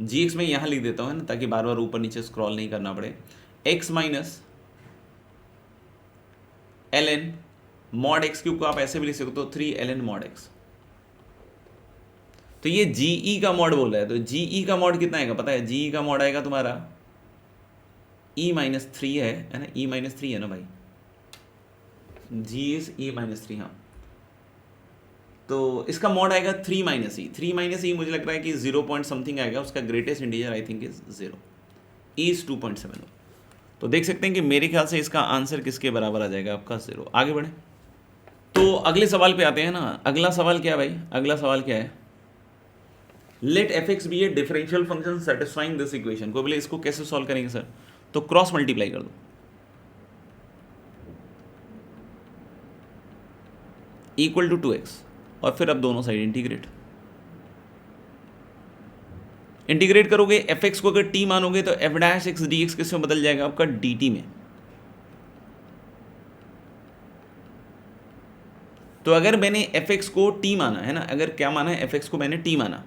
gx मैं यहाँ लिख देता हूँ ना, ताकि बार बार ऊपर नीचे स्क्रॉल नहीं करना पड़े। x minus ln mod x cube को आप ऐसे भी लिख सकते हो 3 ln मॉड x। तो ये GE का मॉड बोल रहा है, तो GE का मॉड कितना आएगा पता है, GE का मॉड आएगा तुम्हारा E माइनस 3 है ना, E माइनस 3 है ना भाई, G इज E माइनस 3। हाँ, तो इसका मॉड आएगा 3 माइनस ई। 3 माइनस ई मुझे लग रहा है कि 0 पॉइंट समथिंग आएगा, उसका greatest integer I think is 0, E is 2.7। तो देख सकते हैं कि मेरे ख्याल से इसका आंसर किसके बराबर आ जाएगा आपका 0। आगे बढ़े तो अगले सवाल पे आते हैं ना। अगला सवाल क्या है भाई, अगला सवाल क्या है, let f x be a differential function satisfying this equation. को बोले इसको कैसे सॉल्व करेंगे सर, तो क्रॉस मल्टीप्लाई कर दो, इक्वल टू 2x, और फिर अब दोनों साइड इंटीग्रेट करोगे। एफ एक्स को अगर टी मानोगे तो f dash x d x किस में बदल जाएगा आपका, डी टी में। तो अगर मैंने एफ एक्स को टी माना है ना, अगर क्या माना है, एफ एक्स को मैंने टी माना,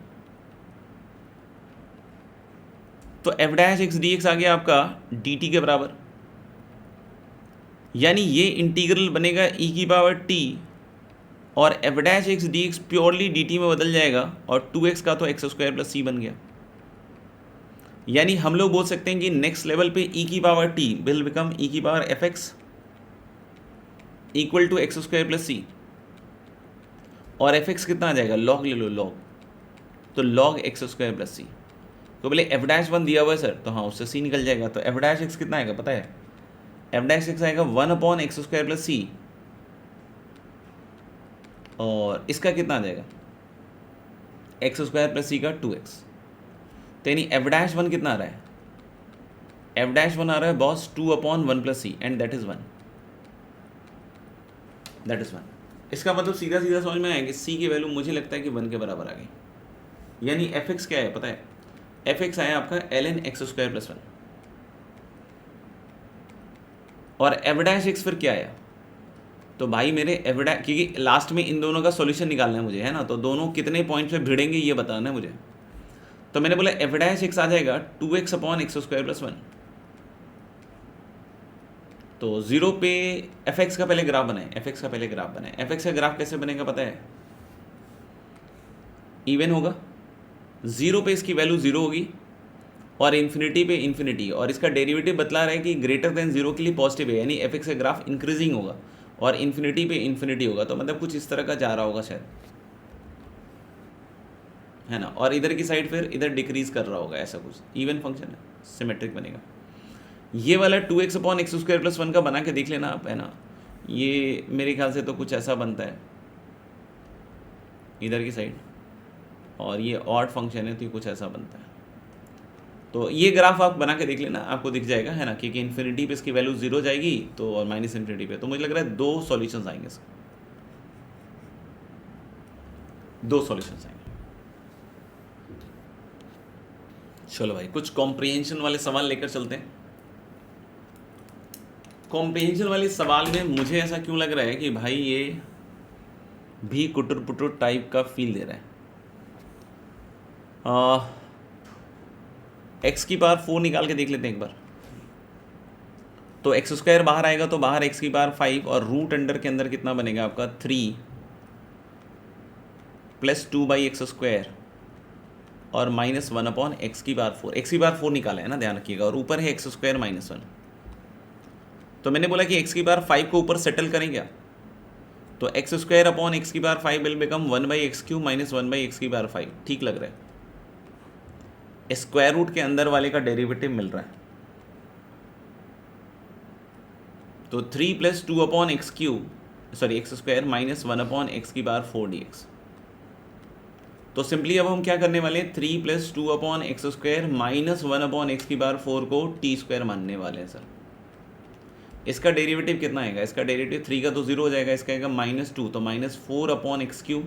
तो f dash x d x आ गया आपका डी टी के बराबर। यानी ये इंटीग्रल बनेगा ई की पावर टी, और F dash x d x purely D T में बदल जाएगा, और 2x का तो एक्स स्क्वायर प्लस सी बन गया। यानी हम लोग बोल सकते हैं कि नेक्स्ट लेवल पे ई की power t will become e की power f x equal to x square plus c, और एफ एक्स कितना आ जाएगा, लॉग ले लो लॉग, तो log x square plus c. तो बोले एफ डैश 1 दिया हुआ है सर, तो हाँ उससे सी निकल जाएगा। तो एफ डैश एक्स कितना आएगा पता है, एफ डैश एक्स आएगा 1 upon x square plus c, और इसका कितना आ जाएगा, एक्स स्क्वायर प्लस सी का 2x। तो यानी एफ डैश 1 कितना आ रहा है, एफ डैश 1 आ रहा है boss 2 upon 1 plus c, and that is 1, that is 1। इसका मतलब सीधा सीधा समझ में आएगा, सी की वैल्यू मुझे लगता है कि 1 के बराबर आ गई। यानी एफ एक्स क्या है पता है, एफ एक्स आया आपका ln एक्स स्क्वायर प्लस 1, और एफ डैश एक्स फिर क्या आया, तो भाई मेरे एफ डैश, क्योंकि लास्ट में इन दोनों का सॉल्यूशन निकालना है मुझे, है ना, तो दोनों कितने पॉइंट पे भिड़ेंगे ये बताना है मुझे। तो मैंने बोला एफ डैश एक्स आ जाएगा 2x upon x square plus 1। तो 0 पे एफ एक्स का पहले ग्राफ बनाए, एफ एक्स का पहले ग्राफ बनाए। एफ एक्स का ग्राफ कैसे बनेगा पता है, इवन होगा, 0 पे इसकी वैल्यू 0 होगी, और इन्फिनिटी पे इन्फिनिटी, और इसका डेरिवेटिव बतला रहा है कि ग्रेटर देन 0 के लिए पॉजिटिव है, यानी एफ एक्स का ग्राफ इंक्रीजिंग होगा, और इन्फिनिटी पे इन्फिनिटी होगा। तो मतलब कुछ इस तरह का जा रहा होगा शायद, है ना, और इधर की साइड फिर इधर डिक्रीज कर रहा होगा, ऐसा कुछ इवन फंक्शन है, सिमेट्रिक बनेगा। ये वाला 2x upon x square plus 1 का बना के देख लेना आप, है ना, ये मेरे ख्याल से तो कुछ ऐसा बनता है इधर की साइड, और ये ऑड फंक्शन है तो ये कुछ ऐसा बनता है। तो ये ग्राफ आप बना के देख लेना, आपको दिख जाएगा, है ना, क्योंकि इन्फिनिटी पे इसकी वैल्यू 0 जाएगी, तो और माइनस इन्फिनिटी पे, तो मुझे लग रहा है 2 सॉल्यूशंस आएंगे इसके, 2 सॉल्यूशंस आएंगे। चलो भाई कुछ कॉम्प्रिहेंशन वाले सवाल लेकर चलते हैं। कॉम्प्रिहेंशन वाले सवाल में मुझे ऐसा क्यों लग रहा है कि भाई ये भी कुटुर पुटुर टाइप का फील दे रहा है। एक्स की पावर 4 निकाल के देख लेते हैं एक बार। तो एक्स स्क्वायर बाहर आएगा तो बाहर एक्स की पावर 5, और रूट अंडर के अंदर कितना बनेगा आपका 3 प्लस 2 बाई एक्स स्क्वायर, और माइनस 1 अपॉन एक्स की पावर 4। एक्स की पावर 4 निकाला है ना, ध्यान रखिएगा, और ऊपर है एक्स स्क्वायर माइनस 1। तो मैंने बोला कि एक्स की पावर 5 को ऊपर सेटल करें क्या, तो एक्स स्क्वायर अपॉन एक्स की power 5 will become 1 by x cube minus 1 by x की पावर 5। ठीक लग रहा है, स्क्वायर रूट के अंदर वाले का डेरिवेटिव मिल रहा है, तो 3 + 2/x² माइनस 1/x⁴dx। तो सिंपली अब हम क्या करने वाले हैं, 3 + 2/x² माइनस 1/x⁴ को t² मानने वाले हैं सर। इसका डेरिवेटिव कितना आएगा, इसका डेरिवेटिव 3 का तो 0 हो जाएगा, इसका आएगा -2, तो -4/x³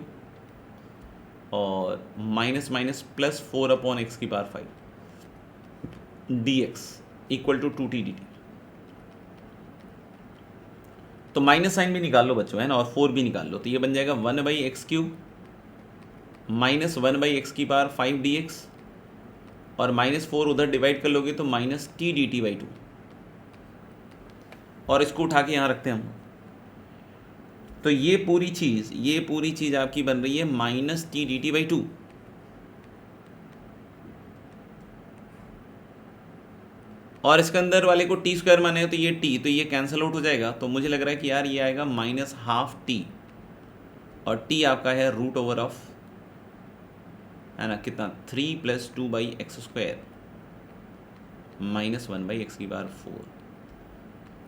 और minus minus plus 4/x⁵ dx equal to 2t dt। तो माइनस साइन भी निकाल लो बच्चों, है ना, और 4 भी निकाल लो, तो ये बन जाएगा 1/x³ माइनस 1/x⁵ dx और -4 उधर डिवाइड कर लोगे तो -t dt/2, और इसको उठा के यहाँ रखते हैं हम। तो ये पूरी चीज़ आपकी बन रही है -t dt/2। और इसके अंदर वाले को t² माने तो ये t, तो ये कैंसिल आउट हो जाएगा। तो मुझे लग रहा है कि यार ये आएगा -12t, और t आपका है √, है ना, कितना, 3 + 2/x² minus 1/x⁴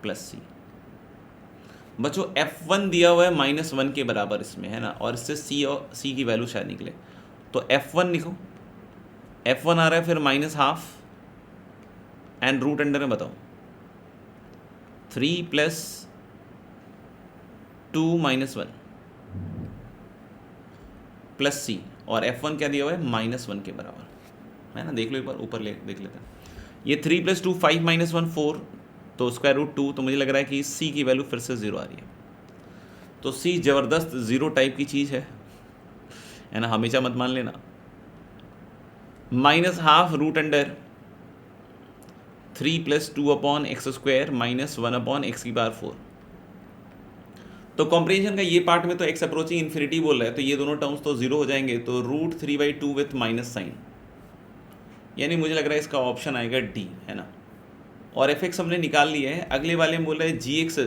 plus c। बच्चों f1 दिया हुआ है -1 के बराबर इसमें, है ना, और इससे c की वैल्यू शायद निकले, तो f1 लिखो, f1 आ रहा है फिर -12 एंड रूट अंडर में बताओ 3 + 2 - 1 प्लस c, और f1 क्या दिया हुआ है -1 के बराबर, है ना, देख लो एक बार ऊपर देख लेते हैं। ये 3 + 2 5 - 1 4, तो √2, तो मुझे लग रहा है कि c की वैल्यू फिर से 0 आ रही है। तो c ज़बरदस्त 0 टाइप की चीज़ है ना, हमेशा मत मान लेना। -12 √3 + 2/x² माइनस 1/x⁴। तो कॉम्प्रिहेंशन का ये पार्ट में तो x अप्रोचिंग इन्फिनिटी बोल रहा है, तो ये दोनों टर्म्स तो 0 हो जाएंगे, तो √3/2 विथ माइनस साइन, यानी मुझे लग रहा है इसका ऑप्शन आएगा डी, है ना। और fx हमने निकाल लिया है। अगले वाले में बोल रहे हैं gx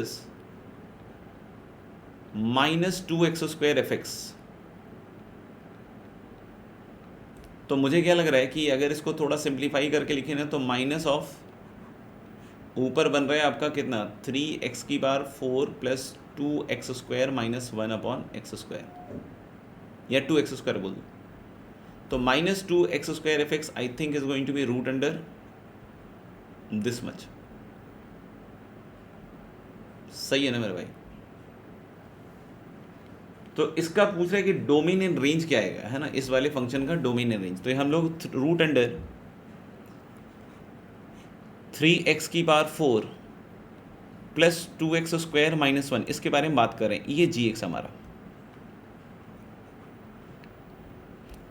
-2x² fx। तो मुझे क्या लग रहा है कि अगर इसको थोड़ा सिंप्लीफाई करके लिखे ना, तो माइनस ऑफ ऊपर बन रहा है आपका कितना, 3x⁴ plus 2x² minus 1/x², या 2x² बोल दो, तो -2x² fx I think is going to be √, this much. सही है ना मेरे भाई। तो इसका पूछ रहा है कि डोमिनेंट रेंज क्या आएगा, है ना, इस वाले फंक्शन का डोमिनेंट रेंज। तो हम लोग √3x⁴ प्लस 2x² माइनस 1 इसके बारे में बात कर रहे हैं, ये gx हमारा।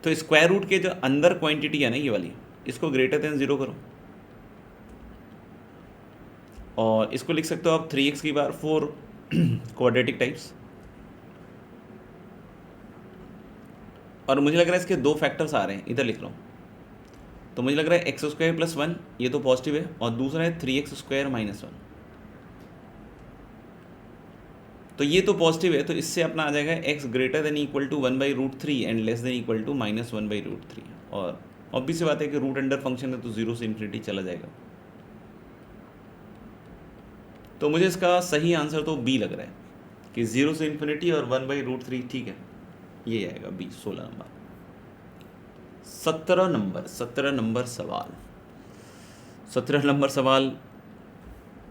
तो स्क्वायर रूट के जो अंदर क्वांटिटी है ना ये वाली, इसको ग्रेटर देन 0 करो, और इसको लिख सकते हो आप 3x⁴ क्वाड्रेटिक टाइप्स। और मुझे लग रहा है इसके 2 फैक्टर्स आ रहे हैं, इधर लिख रहा हूँ। तो मुझे लग रहा है x² + 1 ये तो पॉजिटिव है, और दूसरा है 3x² - 1, तो ये तो पॉजिटिव है, तो इससे अपना आ जाएगा x greater than equal to 1/√3 and less than equal to -1/√3। और ऑब्वियस सी बात है कि √, फंक्शन है तो 0 से इन्फिनिटी चला जाएगा। तो मुझे इसका सही आंसर तो बी लग रहा है कि 0 से इन्फिनिटी और 1/√3, ठीक है, ये आएगा बी। 16 नंबर। 17 नंबर सवाल।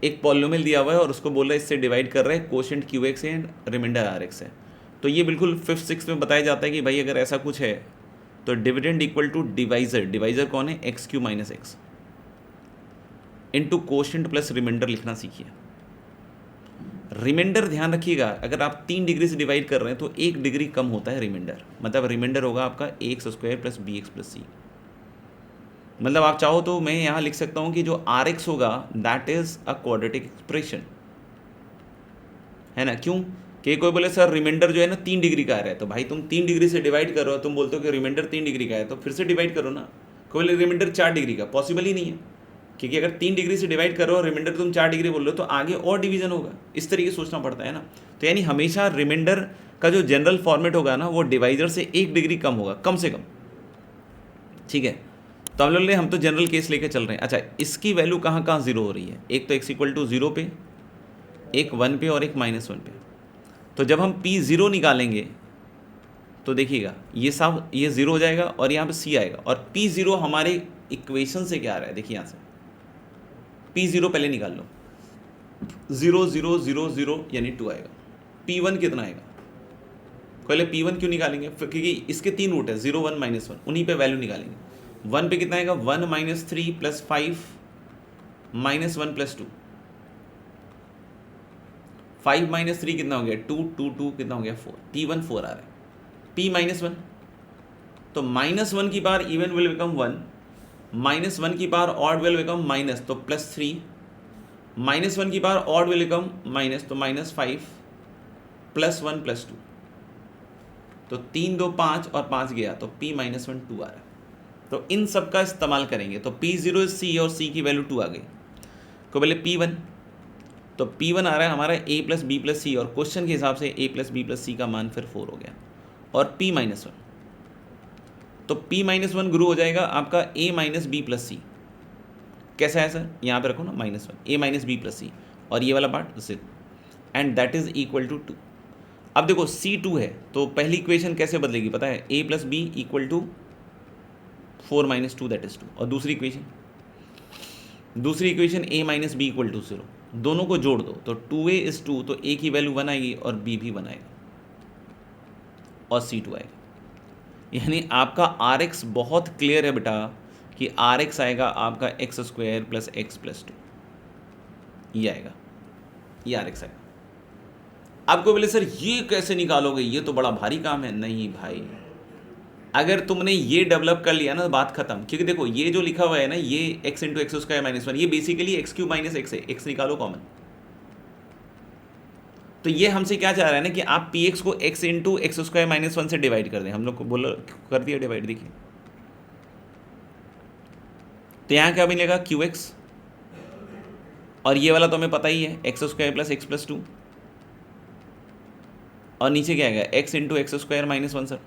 एक पॉलिनोमियल दिया हुआ है और उसको बोल रहा है इससे डिवाइड कर रहा है, quotient QX and remainder RX है। तो ये बिल्कुल 5th 6th में बताया जाता है कि भाई अगर ऐसा कुछ है तो डिविडेंड इक्वल टू डिवाइजर कौन है, x³ - x into quotient plus remainder लिखना सीखिए। रिमाइंडर ध्यान रखिएगा, अगर आप 3 डिग्री से डिवाइड कर रहे हैं तो 1 डिग्री कम होता है रिमाइंडर, मतलब रिमाइंडर होगा आपका ax² + bx + c। मतलब आप चाहो तो मैं यहाँ लिख सकता हूँ कि जो RX होगा that is a quadratic expression, है ना। क्यों कि कोई बोले सर रिमाइंडर जो है ना 3 डिग्री का आ रहा है, तो भाई तुम 3 डिग्री से डिवाइड कर रहे हो, तुम बोलते हो कि रिमाइंडर 3 डिग्री का है, तो फिर से डिवाइड करो ना। कोई बोले रिमाइंडर 4 डिग्री का, पॉसिबल ही नहीं है, क्योंकि अगर 3 डिग्री से डिवाइड करो और रिमाइंडर तुम 4 डिग्री बोल रहे हो तो आगे और डिवीजन होगा, इस तरीके से सोचना पड़ता है ना। तो यानी हमेशा रिमाइंडर का जो जनरल फॉर्मेट होगा ना वो डिवाइजर से 1 डिग्री कम होगा, कम से कम, ठीक है। तो हम तो जनरल केस लेके चल रहे हैं। अच्छा, इसकी वैल्यू कहाँ 0 हो रही है, एक तो x = 0 पे, एक 1 पे और एक -1 पे। तो जब हम P0 निकालेंगे तो देखिएगा ये सब ये 0 हो जाएगा और यहाँ पे C आएगा, और P0 हमारे इक्वेशन से क्या आ रहा है, देखिए यहाँ से P0 पहले निकाल लो, 0 0 0 0 यानी 2 आएगा। P1 कितना आएगा, पहले P1 क्यों निकालेंगे, क्योंकि इसके 3 रूट है, 0 1 -1, उन्हीं पे वैल्यू निकालेंगे। 1 पे कितना आएगा, 1 -3 + 5 -1 + 2, 5 -3 कितना हो गया, 2 2 2 कितना हो गया, 4। P1 4 आ रहा है। P -1 तो -1 की पावर इवन विल बिकम 1, -1 की power odd will become minus, तो +3, -1 की power odd will become minus, तो -5, +1 +2, तो 3 2 5 और 5 गया, तो P -1 2 आ रहा है। तो इन सब का इस्तेमाल करेंगे, तो P0 C और C की वैल्यू 2 आ गई। तो पहले P1, तो P1 आ रहा है हमारा A + B + C, और क्वेश्चन के हिसाब से A + B + C का मान फिर 4 हो गया, और P -1, तो P -1 गुरु हो जाएगा आपका A - B + C। कैसा है सर, यहाँ पे रखो ना -1, A - B + C, और ये वाला part 0, and that is equal to 2। अब देखो C 2 है, तो पहली इक्वेशन कैसे बदलेगी पता है, A + B = 4 - 2 दैट इज 2, और दूसरी इक्वेशन A - B = 0, दोनों को जोड़ दो, तो 2A = 2, तो A की वैल्यू 1 आएगी और B भी 1 आएगा, और C 2 आएगा। यानी आपका RX बहुत क्लियर है बेटा, कि RX आएगा आपका x² + x + 2, ये आएगा, ये RX आएगा। आपको बोले सर ये कैसे निकालोगे, ये तो बड़ा भारी काम है। नहीं भाई, अगर तुमने ये डेवलप कर लिया ना, बात खत्म। क्योंकि देखो ये जो लिखा हुआ है ना, ये x × x² - 1, ये बेसिकली x³ - x है, x निकालो कॉमन। तो ये हमसे क्या चाह रहा है ना, कि आप px को x × x² - 1 से डिवाइड कर दें। हम लोग को बोलो कर दिया डिवाइड, देखिए तो यहाँ क्या मिलेगा, qx, और ये वाला तो हमें पता ही है, x² + x + 2, और नीचे क्या आएगा, x × x² - 1 सर,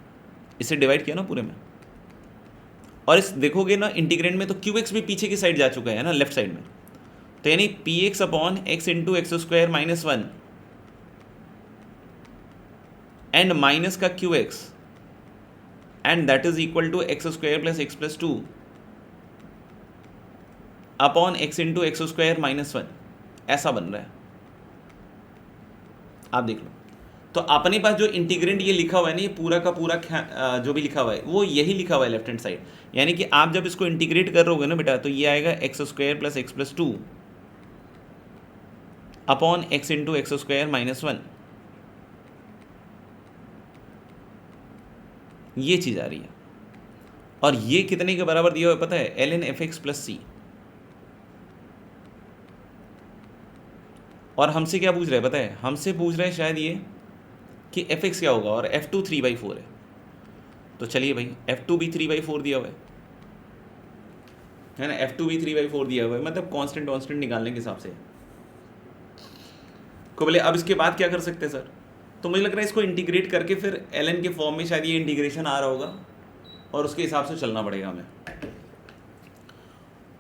इससे डिवाइड किया ना पूरे में। और इस देखोगे ना इंटीग्रेंड में, तो qx भी पीछे की साइड जा चुका है ना, लेफ्ट साइड में। तो यानी px / x × x² - 1 and minus का qx, and that is equal to x² + x + 2 upon x × x² - 1, ऐसा बन रहा है। आप देख लो, तो अपने पास जो इंटीग्रेंड ये लिखा हुआ है ना, ये पूरा का पूरा जो भी लिखा हुआ है वो यही लिखा हुआ है लेफ्ट हैंड साइड। यानी कि आप जब इसको इंटीग्रेट कर रहोगे ना बेटा, तो ये आएगा x² + x + 2 upon x × x² - 1, ये चीज़ आ रही है। और ये कितने के बराबर दिया हुआ है पता है, ln fx + c। और हमसे क्या पूछ रहा है पता है, हमसे पूछ रहा है शायद ये कि fx क्या होगा, और f2 3/4 है। तो चलिए भाई, f2 भी 3/4 दिया हुआ है ना, f2 भी 3/4 दिया हुआ है, मतलब कांस्टेंट निकालने के हिसाब से। को बोले अब इसके बाद क्या कर सकते हैं सर, तो मुझे लग रहा है इसको इंटीग्रेट करके फिर ln के फॉर्म में शायद ये इंटीग्रेशन आ रहा होगा, और उसके हिसाब से चलना पड़ेगा हमें।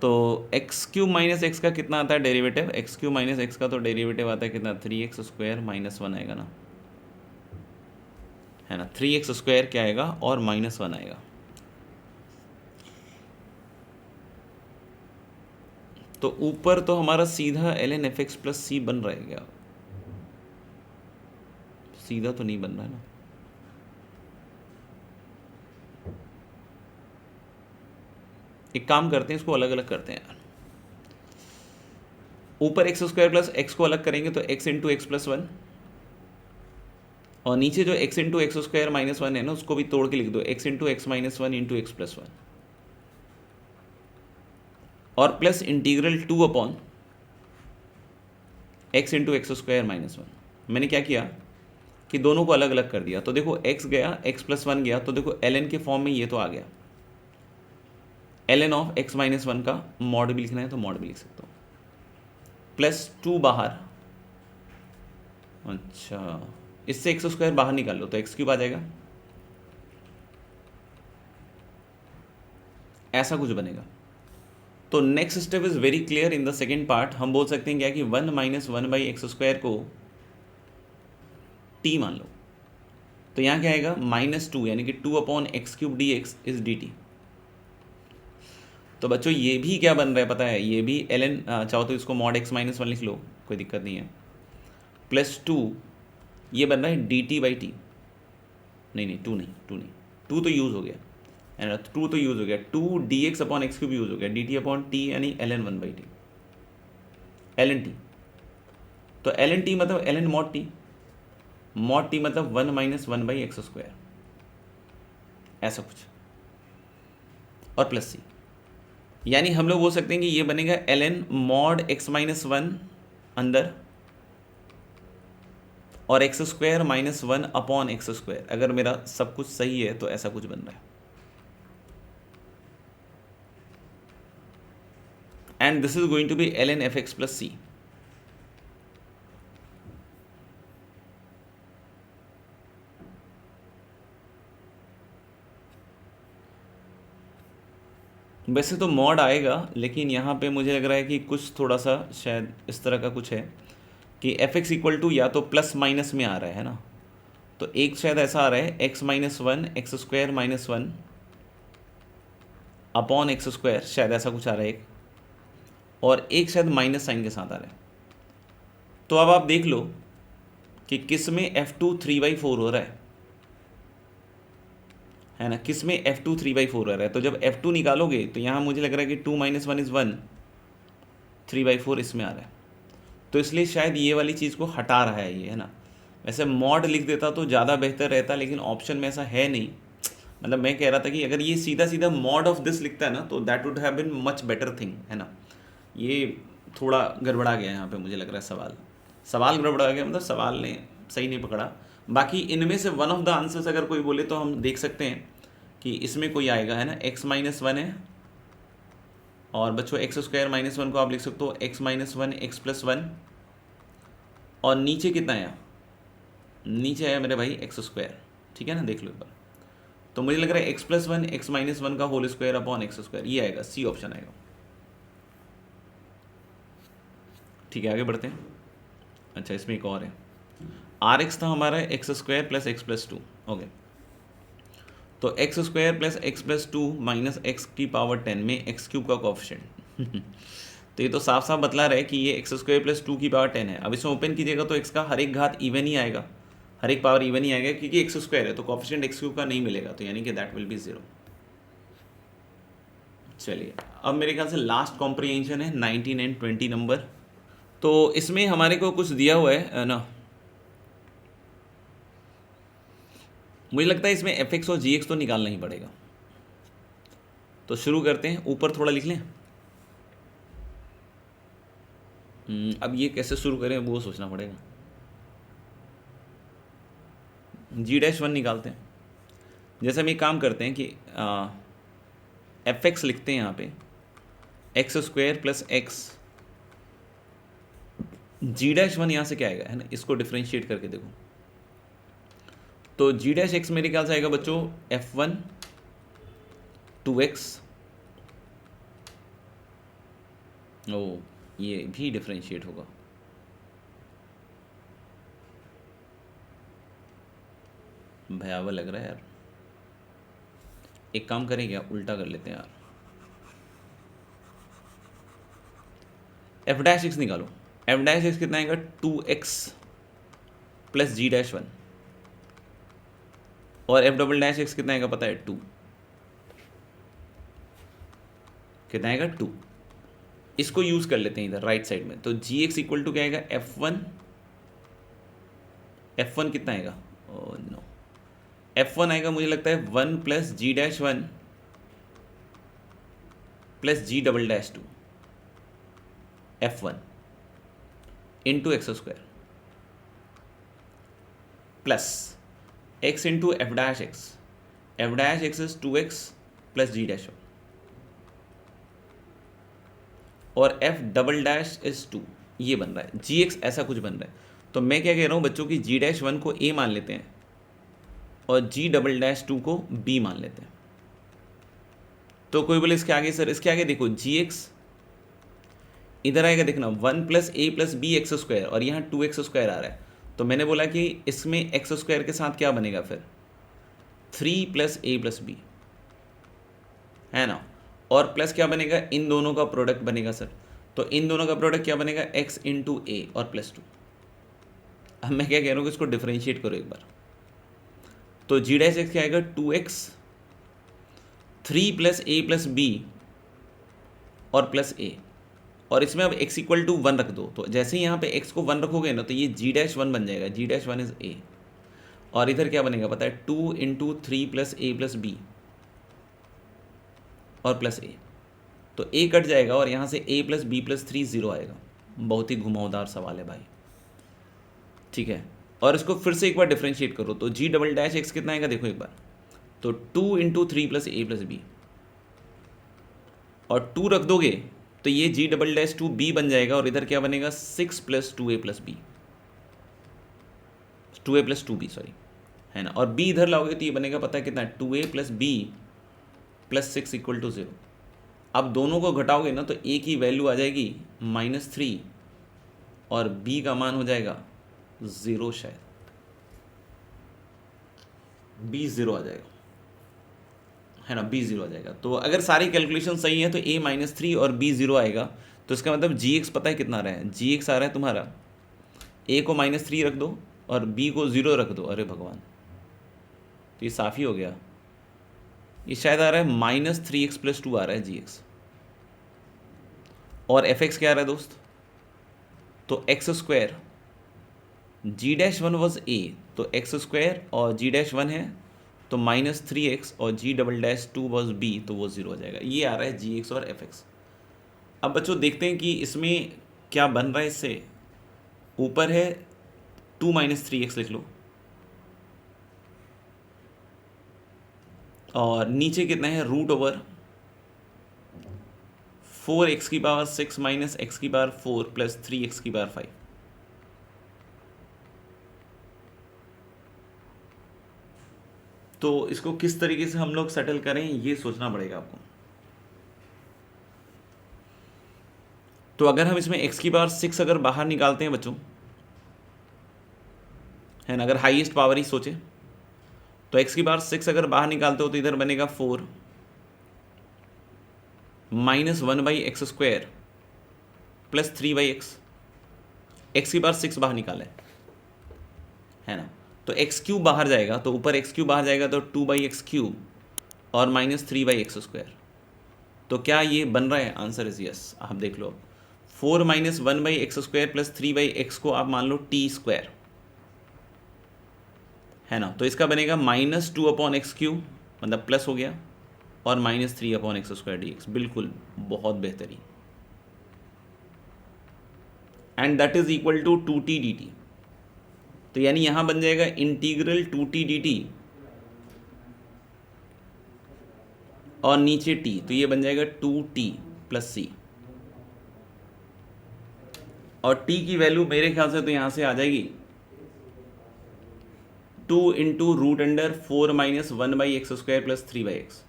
तो x³ - x का कितना आता है डेरिवेटिव, x³ - x का तो डेरिवेटिव आता है कितना, 3x² - 1 आएगा ना, है ना, 3x² क्या आएगा और -1 आएगा। तो ऊपर तो हमारा सीधा ln fx + c बन रहा है क्या, सीधा तो नहीं बन रहा है ना। एक काम करते हैं, इसको अलग अलग करते हैं यार। ऊपर x² + x को अलग करेंगे तो x × x + 1, और नीचे जो x × x² - 1 है ना, उसको भी तोड़ के लिख दो, x × x - 1 × x + 1, और plus integral 2 upon x × x² - 1। मैंने क्या किया कि दोनों को अलग अलग कर दिया, तो देखो x गया, x + 1 गया, तो देखो ln के फॉर्म में ये तो आ गया। ln ऑफ x - 1 का मॉड भी लिखना है तो मॉड भी लिख सकता हूँ, +2 बाहर। अच्छा, इससे x² बाहर निकाल लो तो x³ आ जाएगा, ऐसा कुछ बनेगा। तो next step is very clear in the second part. हम बोल सकते हैं क्या कि 1 माइनस 1/x² को t मान लो। तो यहाँ क्या आएगा -2 यानी कि 2/x³ dx इज dt। तो बच्चों ये भी क्या बन रहा है पता है, ये भी ln चाहो तो इसको mod x - 1 लिख लो, कोई दिक्कत नहीं है, +2 ये बन रहा है dt/t। नहीं 2 तो यूज़ हो गया है ना, 2 तो यूज़ हो गया, 2 dx/x³ यूज़ हो गया, dt/t यानी ln 1/t ln t। तो ln t मतलब ln mod t, mod t मतलब 1 माइनस 1/x², ऐसा कुछ, और प्लस c। यानी हम लोग बोल सकते हैं कि ये बनेगा ln mod x - 1 अंदर और x² - 1/x²। अगर मेरा सब कुछ सही है तो ऐसा कुछ बन रहा है। And this is going to be ln fx + c। वैसे तो मॉड आएगा, लेकिन यहाँ पे मुझे लग रहा है कि कुछ थोड़ा सा शायद इस तरह का कुछ है कि fx = या तो प्लस माइनस में आ रहा है ना, तो एक शायद ऐसा आ रहा है x - 1 x² - 1 अपॉन x², शायद ऐसा कुछ आ रहा है एक, और एक शायद माइनस साइन के साथ आ रहा है। तो अब आप देख लो कि किस में f2 3/4 हो रहा है ना, किस में f2 3/4 हो रहा है। तो जब f2 निकालोगे तो यहाँ मुझे लग रहा है कि 2 - 1 = 1, 3/4 इसमें आ रहा है, तो इसलिए शायद ये वाली चीज़ को हटा रहा है ये, है ना। वैसे मॉड लिख देता तो ज़्यादा बेहतर रहता, लेकिन ऑप्शन में ऐसा है नहीं। मतलब मैं कह रहा था कि अगर ये सीधा सीधा मॉड ऑफ दिस लिखता है ना तो that would have been much better thing, है ना। ये थोड़ा गड़बड़ा गया यहाँ पे, मुझे लग रहा है सवाल गड़बड़ा गया, मतलब सवाल ने सही नहीं पकड़ा। बाकी इनमें से वन ऑफ द आंसर्स अगर कोई बोले तो हम देख सकते हैं कि इसमें कोई आएगा, है ना। x - 1 है, और बच्चों x² - 1 को आप लिख सकते हो x - 1 x + 1, और नीचे कितना आया, नीचे आया मेरे भाई x², ठीक है ना, देख लो एक बार। तो मुझे लग रहा है x + 1 x - 1 का होल स्क्वायर अपॉन x², ये आएगा, सी ऑप्शन आएगा। ठीक है, आगे बढ़ते हैं। अच्छा, इसमें एक और है, Rx था हमारा x² + x + 2, ओके। तो x² + x + 2 माइनस x⁻10 में x³ का कोएफिशिएंट तो ये तो साफ साफ बतला रहा है कि ये x² + 2⁻10 है। अब इसमें ओपन कीजिएगा तो x का हर एक घात इवन ही आएगा, हर एक पावर इवन ही आएगा, क्योंकि x² है तो कोएफिशिएंट x³ का नहीं मिलेगा, तो यानी कि दैट विल बी 0। चलिए, अब मेरे ख्याल से लास्ट कॉम्प्रिहेंशन है 19 एंड 20 नंबर। तो इसमें हमारे को कुछ दिया हुआ है ना, मुझे लगता है इसमें fx और gx तो निकालना ही पड़ेगा। तो शुरू करते हैं, ऊपर थोड़ा लिख लें। अब ये कैसे शुरू करें वो सोचना पड़ेगा। g-1 निकालते हैं। जैसे हम एक काम करते हैं कि fx लिखते हैं यहाँ पे x² + x, g-1 यहाँ से क्या आएगा, है ना, इसको डिफ्रेंशिएट करके देखो। तो g-x मेरे ख्याल से आएगा बच्चों f1 2x, ओ ये भी डिफ्रेंशिएट होगा, भयावह लग रहा है यार। एक काम करें क्या, उल्टा कर लेते हैं यार, f' निकालो। f' कितना आएगा 2x + g-1, और f" कितना आएगा पता है 2, कितना आएगा 2। इसको यूज कर लेते हैं इधर राइट साइड में। तो gx = क्या आएगा f1 कितना आएगा, ओह नो, f1 आएगा मुझे लगता है 1 + g-1 + g"2 f1 × x² plus x × f'(x), f'(x) is 2x + g'1, और f" is 2, ये बन रहा है gx, ऐसा कुछ बन रहा है। तो मैं क्या कह रहा हूँ बच्चों की g'1 को a मान लेते हैं और g"2 को b मान लेते हैं। तो कोई बोले इसके आगे सर, इसके आगे देखो gx इधर आएगा देखना 1 प्लस ए प्लस बी एक्स स्क्वायर और यहाँ 2x² आ रहा है, तो मैंने बोला कि इसमें x² के साथ क्या बनेगा फिर 3 प्लस ए प्लस बी, है ना, और प्लस क्या बनेगा, इन दोनों का प्रोडक्ट बनेगा सर, तो इन दोनों का प्रोडक्ट क्या बनेगा x इंटू ए और प्लस 2। अब मैं क्या कह रहा हूँ कि इसको डिफ्रेंशिएट करो एक बार, तो जी डैश एक्स क्या आएगा 2x 3 प्लस ए प्लस बी और प्लस ए, और इसमें अब x इक्वल टू 1 रख दो, तो जैसे ही यहाँ पे x को 1 रखोगे ना तो ये g डैश 1 बन जाएगा, g डैश 1 इज a, और इधर क्या बनेगा पता है 2 इंटू 3 प्लस ए प्लस बी और प्लस ए, तो a कट जाएगा और यहाँ से a प्लस बी प्लस 3 0 आएगा। बहुत ही घुमावदार सवाल है भाई, ठीक है। और इसको फिर से एक बार डिफ्रेंशिएट करो, तो g डबल डैश एक्स कितना आएगा देखो एक बार, तो 2 इंटू 3 प्लस ए प्लस बी, और 2 रख दोगे तो ये g डबल डैश 2 b बन जाएगा, और इधर क्या बनेगा 6 plus 2a plus b, 2a plus 2b sorry, है ना, और b इधर लाओगे तो ये बनेगा पता है कितना 2a plus b plus 6 equal to 0। अब दोनों को घटाओगे ना तो a की वैल्यू आ जाएगी -3 और b का मान हो जाएगा 0, शायद b 0 आ जाएगा, है ना, b 0 आ जाएगा। तो अगर सारी कैलकुलेशन सही है तो a -3 और b 0 आएगा, तो इसका मतलब gx पता है कितना आ रहा है, gx आ रहा है तुम्हारा a को -3 रख दो और b को 0 रख दो, अरे भगवान, तो ये साफ़ ही हो गया, ये शायद आ रहा है -3x प्लस 2 आ रहा है gx, और fx क्या आ रहा है दोस्त, तो x² g dash 1 was a, तो x² और g डैश 1 है तो -3x और g double dash 2 was b, तो वो 0 हो जाएगा। ये आ रहा है gx और fx। अब बच्चों देखते हैं कि इसमें क्या बन रहा है, इससे ऊपर है 2 - 3x लिख लो, और नीचे कितना है √4x की पावर 6 माइनस x की पावर 4 प्लस 3x की पावर 5। तो इसको किस तरीके से हम लोग सेटल करें ये सोचना पड़ेगा आपको। तो अगर हम इसमें x की पावर 6 अगर बाहर निकालते हैं बच्चों, है ना, अगर हाईएस्ट पावर ही सोचे तो x की पावर 6 अगर बाहर निकालते हो तो इधर बनेगा 4 minus 1/x² plus 3/x, x की पावर 6 बाहर निकाले, है ना, तो x³ बाहर जाएगा, तो ऊपर x³ बाहर जाएगा तो 2/x³ और -3/x²। तो क्या ये बन रहा है, आंसर इज यस। आप देख लो 4 - 1/x² प्लस 3/x को आप मान लो t², है ना, तो इसका बनेगा -2/x³ मतलब प्लस हो गया, और -3/x² dx, बिल्कुल बहुत बेहतरीन, and that is equal to 2t dt। तो यानी यहां बन जाएगा इंटीग्रल 2t dt और नीचे t, तो ये बन जाएगा 2t प्लस c, और t की वैल्यू मेरे ख्याल से तो यहां से आ जाएगी 2 इंटू √4 - 1/x² प्लस 3/x,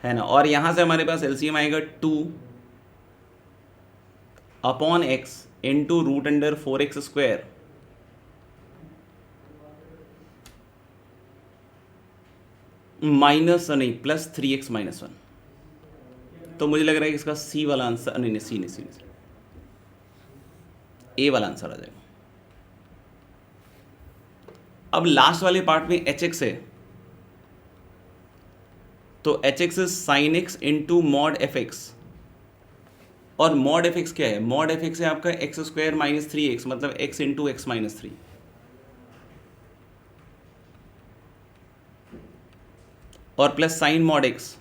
है ना, और यहां से हमारे पास एलसीएम आएगा 2/x इंटू √4x² माइनस नहीं प्लस 3x - 1। तो मुझे लग रहा है कि इसका सी वाला आंसर, नहीं सी नहीं, ए वाला आंसर आ जाएगा। अब लास्ट वाले पार्ट में hx है, तो hx is sin x into mod fx, और मॉड fx क्या है, मॉड fx है आपका x² - 3x मतलब x इंटू x - 3, और प्लस साइन मॉड x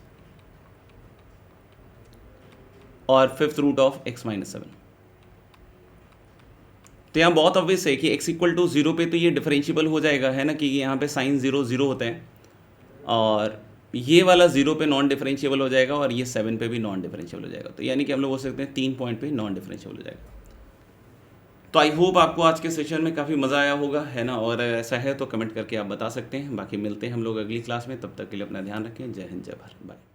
और 5th रूट ऑफ x - 7। तो यहाँ बहुत ऑब्वियस है कि x इक्वल टू 0 पे तो ये डिफरेंशिएबल हो जाएगा, है ना, कि यहाँ पे साइन 0 0 होता है, और ये वाला 0 पे नॉन डिफरेंशिएबल हो जाएगा, और ये 7 पे भी नॉन डिफरेंशिएबल हो जाएगा। तो यानी कि हम लोग बोल सकते हैं 3 पॉइंट पे नॉन डिफरेंशिएबल हो जाएगा। तो आई होप आपको आज के सेशन में काफ़ी मज़ा आया होगा, है ना, और ऐसा है तो कमेंट करके आप बता सकते हैं। बाकी मिलते हैं हम लोग अगली क्लास में, तब तक के लिए अपना ध्यान रखें। जय हिंद, जय भारत, बाय।